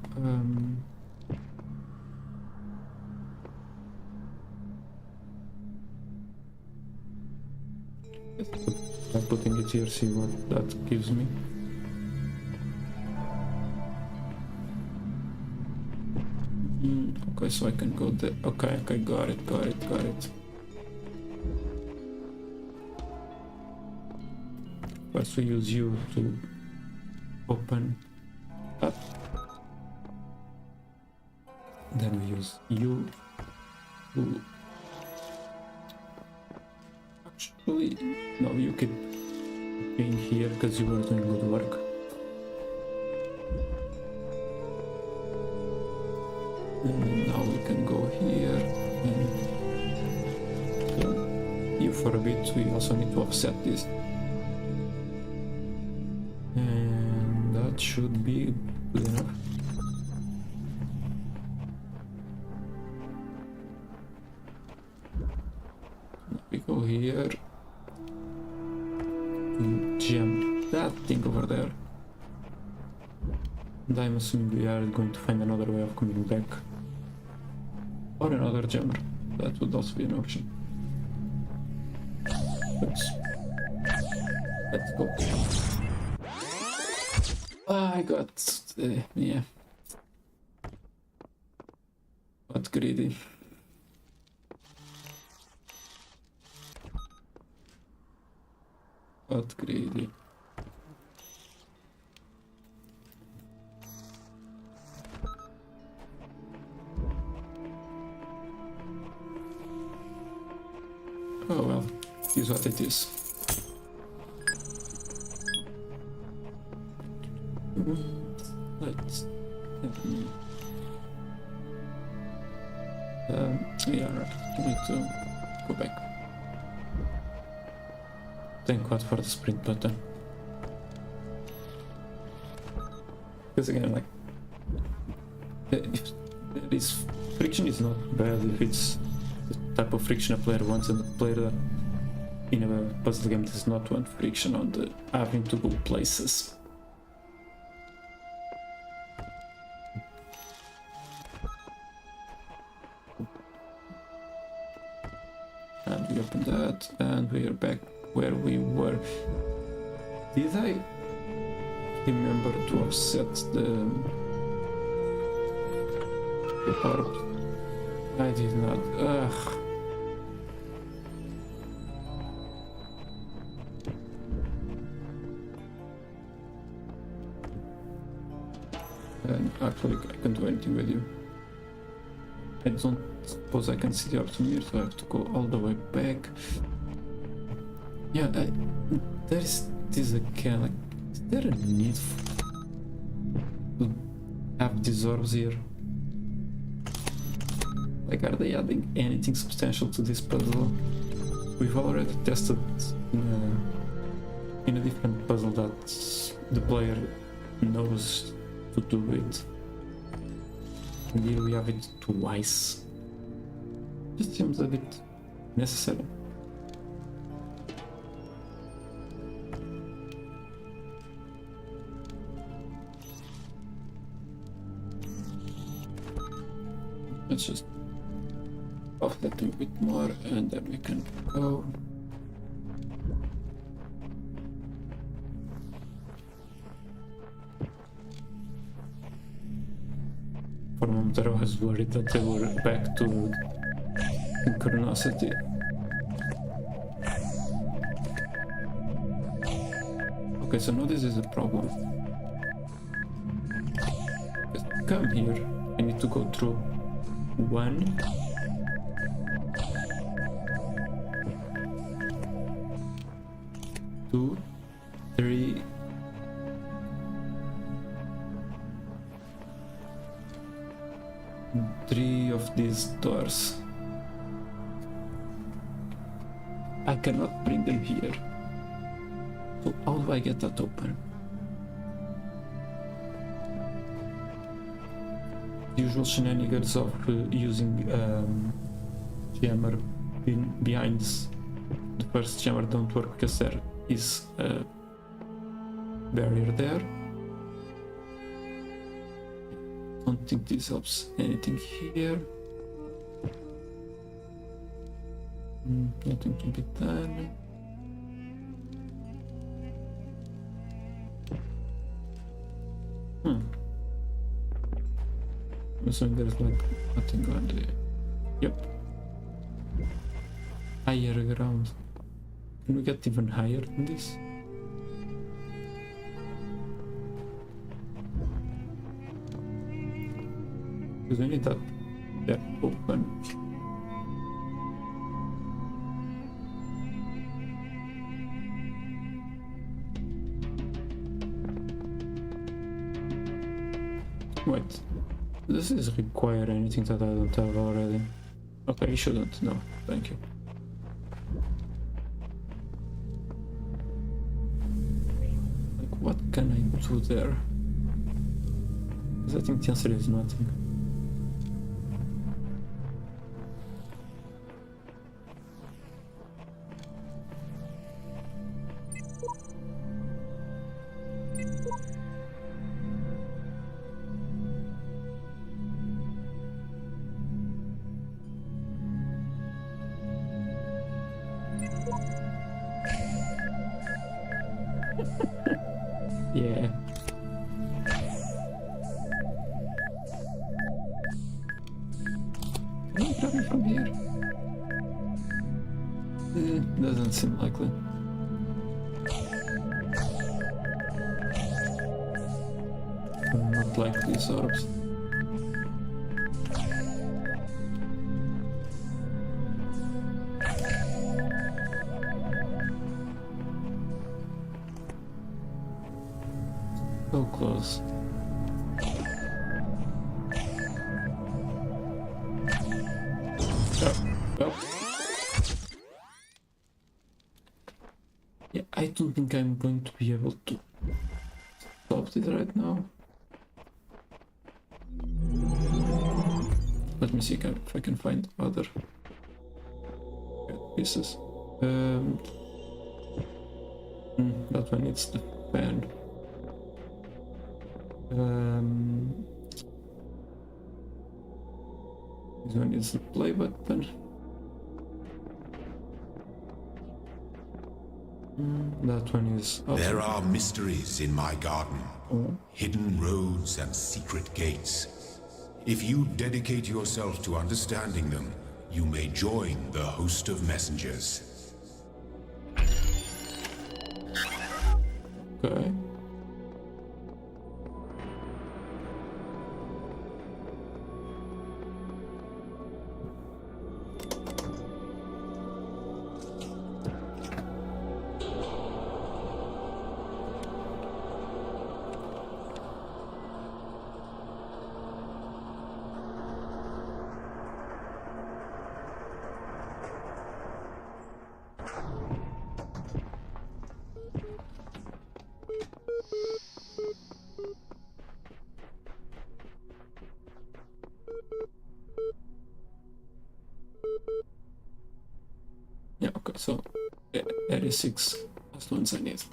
by putting it here, see what that gives me. Okay, so I can go there. Okay, got it. First we use you to open up. Then we use you to... Actually, no, you keep being here because you were doing good work. And now we can go here and you for a bit. We also need to offset this. And that should be good enough. We go here to jump that thing over there. And I'm assuming we are going to find another way of coming back. Or another jammer. That would also be an option. Let's go. I got... yeah. Got greedy. Got greedy. Oh well, here's what it is. Let's... yeah, right. I need to go back. Thank God for the sprint button. Because again, like, if this friction is not bad if it's the type of friction a player wants, and the player that in a puzzle game does not want friction on the having to go places. And we open that, and we are back where we were. Did I remember to offset the orb? I did not. Ugh. And actually I can't do anything with you. I don't suppose I can see the orb from here, so I have to go all the way back. Yeah, there is this again, like, is there a need to have these orbs here? Like, are they adding anything substantial to this puzzle? We've already tested in a different puzzle that the player knows to do it. And here we have it twice. Just seems a bit necessary. Let's just off that a bit more and then we can go. For a moment I was worried that they were back to synchronicity. Okay, so now this is a problem. Just come here, I need to go through one. Two. three. Three of these doors. I cannot bring them here. So how do I get that open? The usual shenanigans of using jammer behind the first jammer don't work because there is a barrier there. Don't think this helps anything here. Nothing can be done. I'm assuming there's like nothing on there. Yep. Higher ground. Can we get even higher than this? Because we need that open. Wait, does this require anything that I don't have already? Okay, it shouldn't, no, thank you. Like, what can I do there? Because I think the answer is nothing. Yeah. Can you grab me from here? Doesn't seem likely. Not like these orbs. So close. Oh. Yeah, I don't think I'm going to be able to solve it right now. Let me see if I can find other pieces. That one needs the fan. This one needs the play button. That one is up. There are mysteries in my garden, hidden roads and secret gates. If you dedicate yourself to understanding them, you may join the host of messengers. Okay. Yeah, okay, so 86 last ones I need.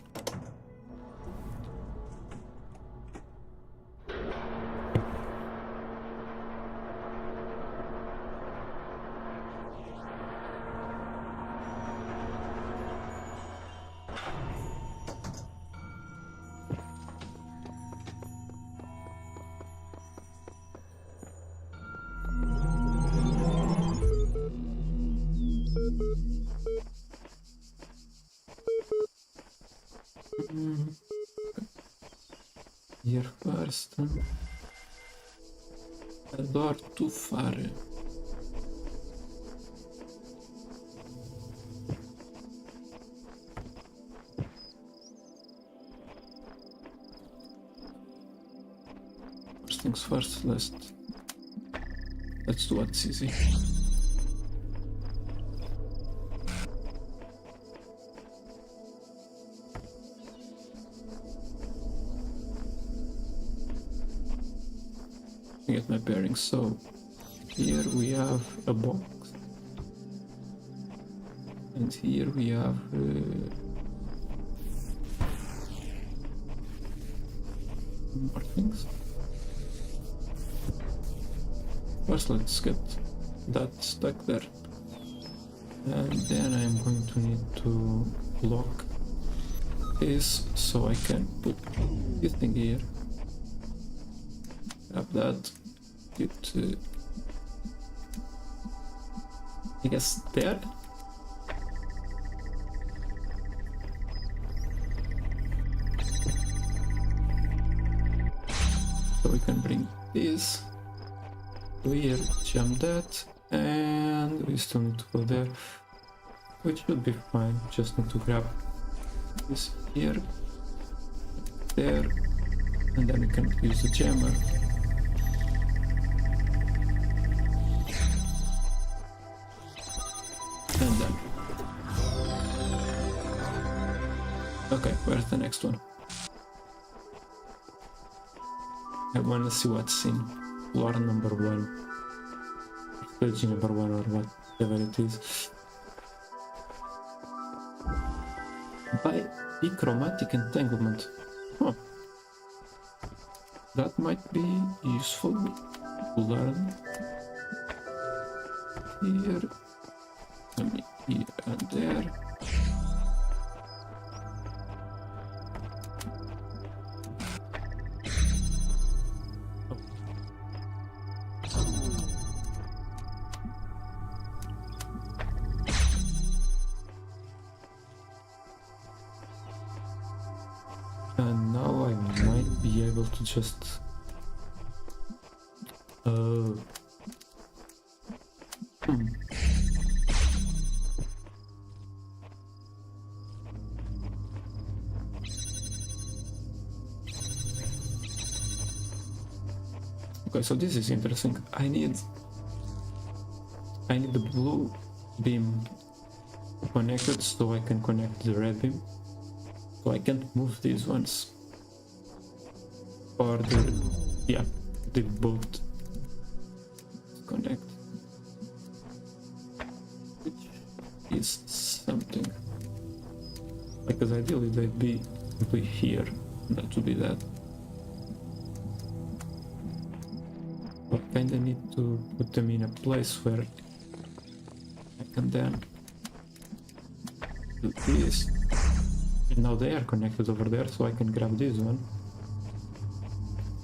Here first. Adoro tu fare. things first. Let's do what's easy. Get my bearings. So here we have a box, and here we have more things. First, let's get that stuck there, and then I'm going to need to lock this so I can put this thing here. Grab that, get I guess there. So we can bring this to here, jump that, and we still need to go there, which should be fine. Just need to grab this here, there, and then we can use the jammer. And then. Okay, where's the next one? I wanna see what's in floor number 1. Stage number 1 or whatever it is. By chromatic entanglement. Huh. That might be useful to learn. Here. Here and there. And now I might be able to just Okay, so this is interesting. I need the blue beam connected so I can connect the red beam. So I can't move these ones. Or they both connect. Which is something. Because ideally they'd be here. That would be that. But I kinda need to put them in a place where I can then do this. And now they are connected over there, so I can grab this one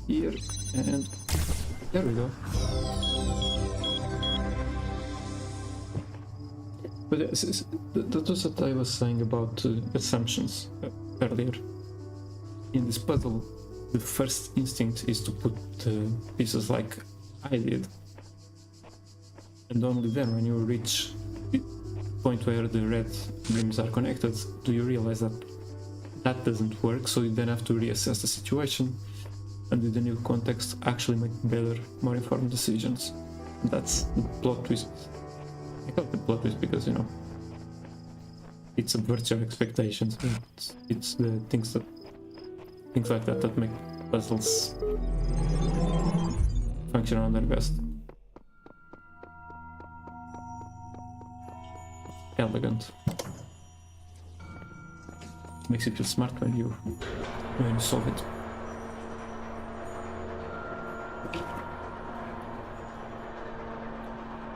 here, and there we go. But that was what I was saying about assumptions earlier. In this puzzle, the first instinct is to put pieces like I did, and only then, when you reach the point where the red beams are connected, do you realize that that doesn't work, so you then have to reassess the situation and with the new context actually make better, more informed decisions. And that's the plot twist. I call it the plot twist because, you know, it subverts your expectations. It's the things like that that make puzzles function on their best. Elegant. Makes you feel smart when you solve it.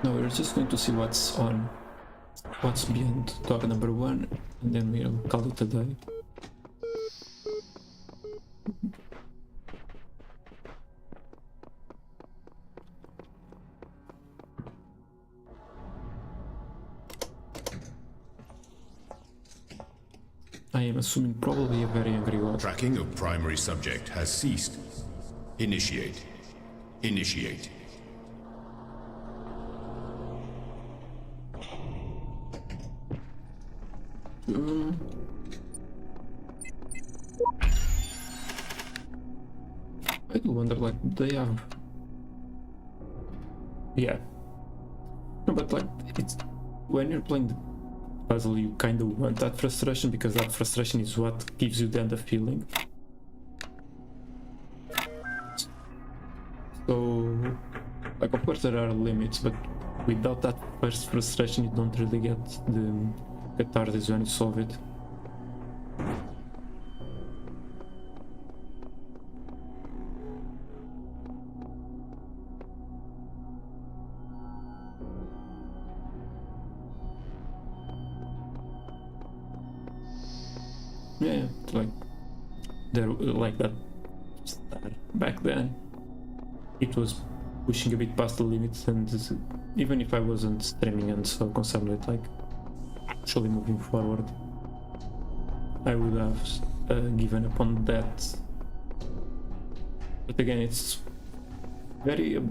Now we're just going to see what's beyond dog number 1, and then we'll call it a day. I am assuming probably a very angry god. Tracking of primary subject has ceased. Initiate. Initiate. do wonder, like, they have... Yeah. No, but like, it's... When you're playing the puzzle, you kind of want that frustration, because that frustration is what gives you then the feeling. So, like, of course there are limits, but without that first frustration, you don't really get the catharsis when you solve it. Yeah, like, they're like that star back then. It was pushing a bit past the limits, and even if I wasn't streaming and so concerned with like actually moving forward, I would have given up on that. But again, it's very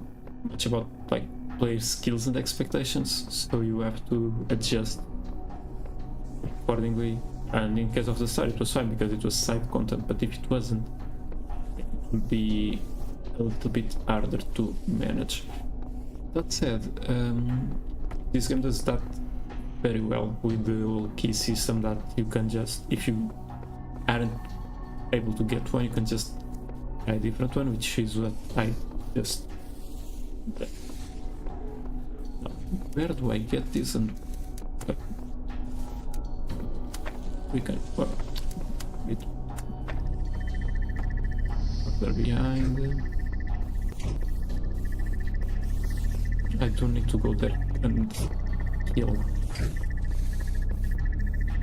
much about like player skills and expectations, so you have to adjust accordingly. And in case of the star, it was fine because it was side content, but if it wasn't, it would be a little bit harder to manage. That said, this game does that very well with the whole key system, that you can just, if you aren't able to get one, you can just try a different one, which is what I just... Where do I get this? And we can... Well, bit further behind. I don't need to go there and heal.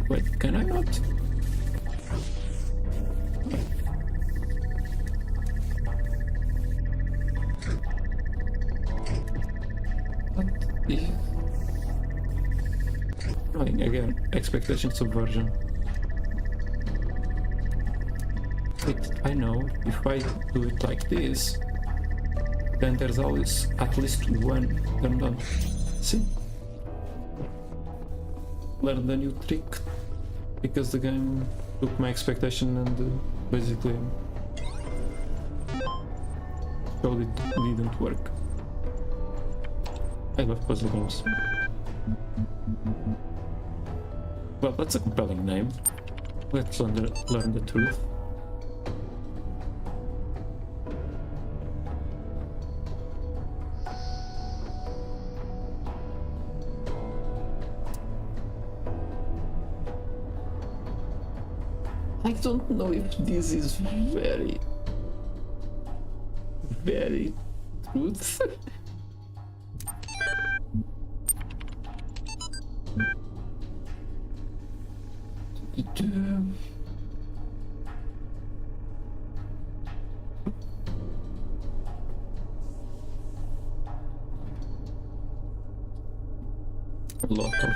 Wait, can I not? What is... Again, expectation subversion. Wait, I know, if I do it like this, then there's always at least one turn done. See? Learned a new trick, because the game took my expectation and basically showed it didn't work. I love puzzle games. Well, that's a compelling name. Let's learn the truth. I don't know if this is very truth. A lot of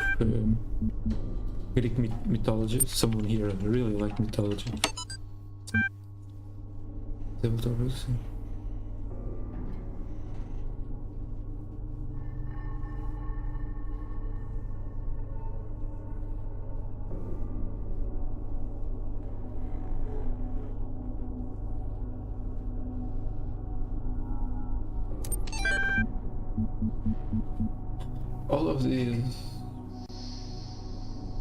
Greek mythology. Someone here really like mythology. All of these,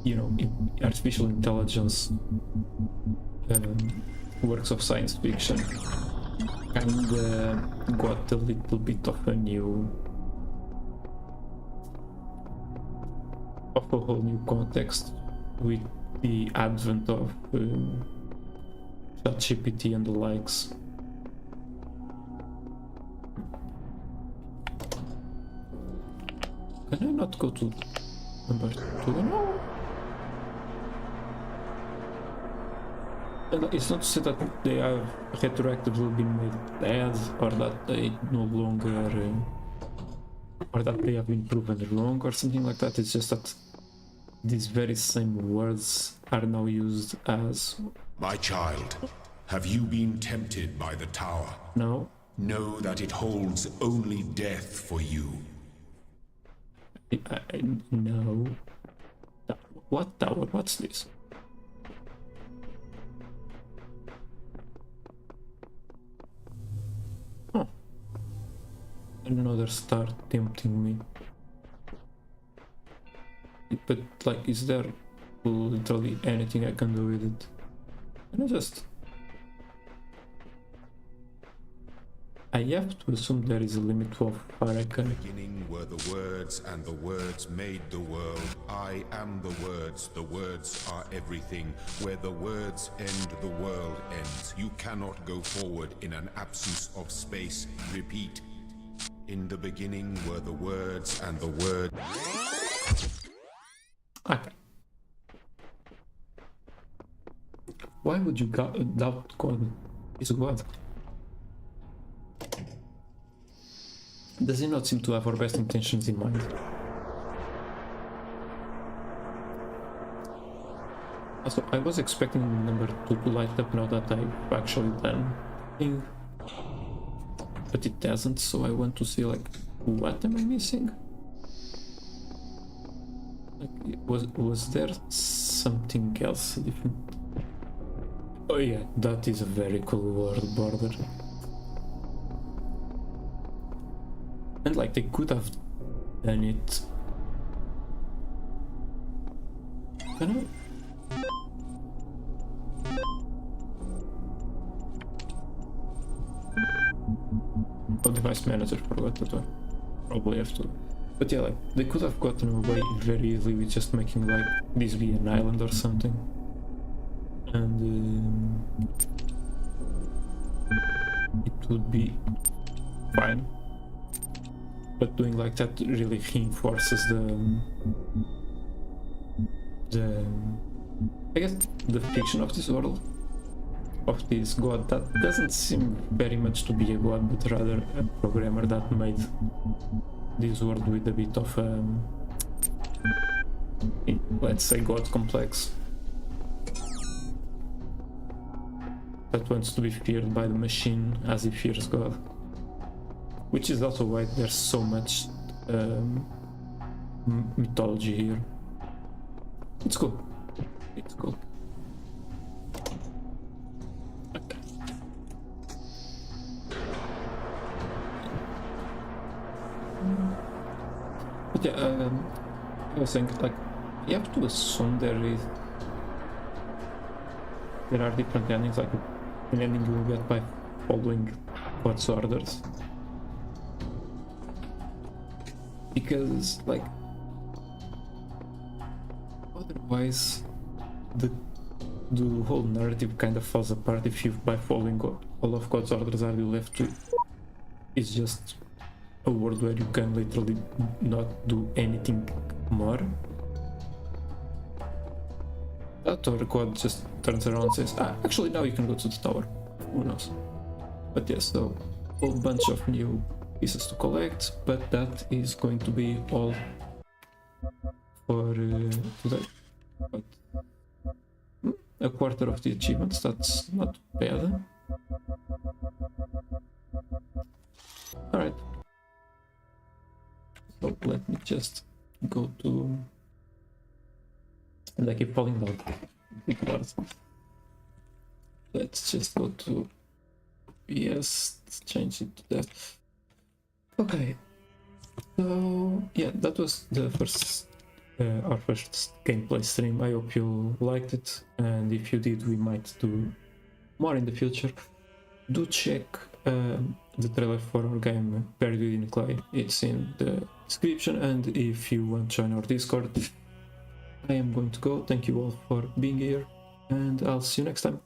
you know, artificial intelligence works of science fiction kinda got a little bit of a whole new context with the advent of ChatGPT and the likes. Can I not go to number 2? No. And it's not to say that they have retroactively been made bad, or that they no longer, or that they have been proven wrong, or something like that. It's just that these very same words are now used as... My child, have you been tempted by the tower? No. Know that it holds only death for you. No. What tower? What's this? another star tempting me. But like, is there literally anything I can do with it? And I have to assume there is a limit to how far I can. Beginning were the words, and the words made the world. I am the words are everything. Where the words end, the world ends. You cannot go forward in an absence of space. Repeat. In the beginning were the words, and the word. Okay. Why would you doubt God is God? Does he not seem to have our best intentions in mind? Also, I was expecting number 2 to light up now that I've actually done thing, but it doesn't, so I want to see like, what am I missing? Like, was there something else different? Oh yeah, that is a very cool world border. And like, they could have done it. Can I? Oh, device manager, forgot that one. Probably have to. But yeah, like, they could have gotten away very easily with just making like this be an island or something. And it would be fine. But doing like that really reinforces I guess the fiction of this world, of this god that doesn't seem very much to be a god, but rather a programmer that made this world with a bit of let's say god complex, that wants to be feared by the machine as he fears God. Which is also why there's so much mythology here. It's cool. It's cool. Okay. But yeah, I was saying, like, you have to assume there are different endings, like an ending you will get by following God's orders. Because, like, otherwise the whole narrative kind of falls apart if you, by following all of God's orders, are you left to is just a world where you can literally not do anything more. That, or God just turns around and says, actually now you can go to the tower. Who knows? But yes, so a whole bunch of new pieces to collect, but that is going to be all for today. But, a quarter of the achievements, that's not bad. Alright. So let me just go to... And I keep falling down. Let's just go to... Yes, let's change it to that. Okay. So, yeah, that was the first... our first gameplay stream. I hope you liked it, and if you did, we might do more in the future. Do check the trailer for our game Buried in Clay. It's in the description, and if you want to join our Discord, I am going to go. Thank you all for being here, and I'll see you next time.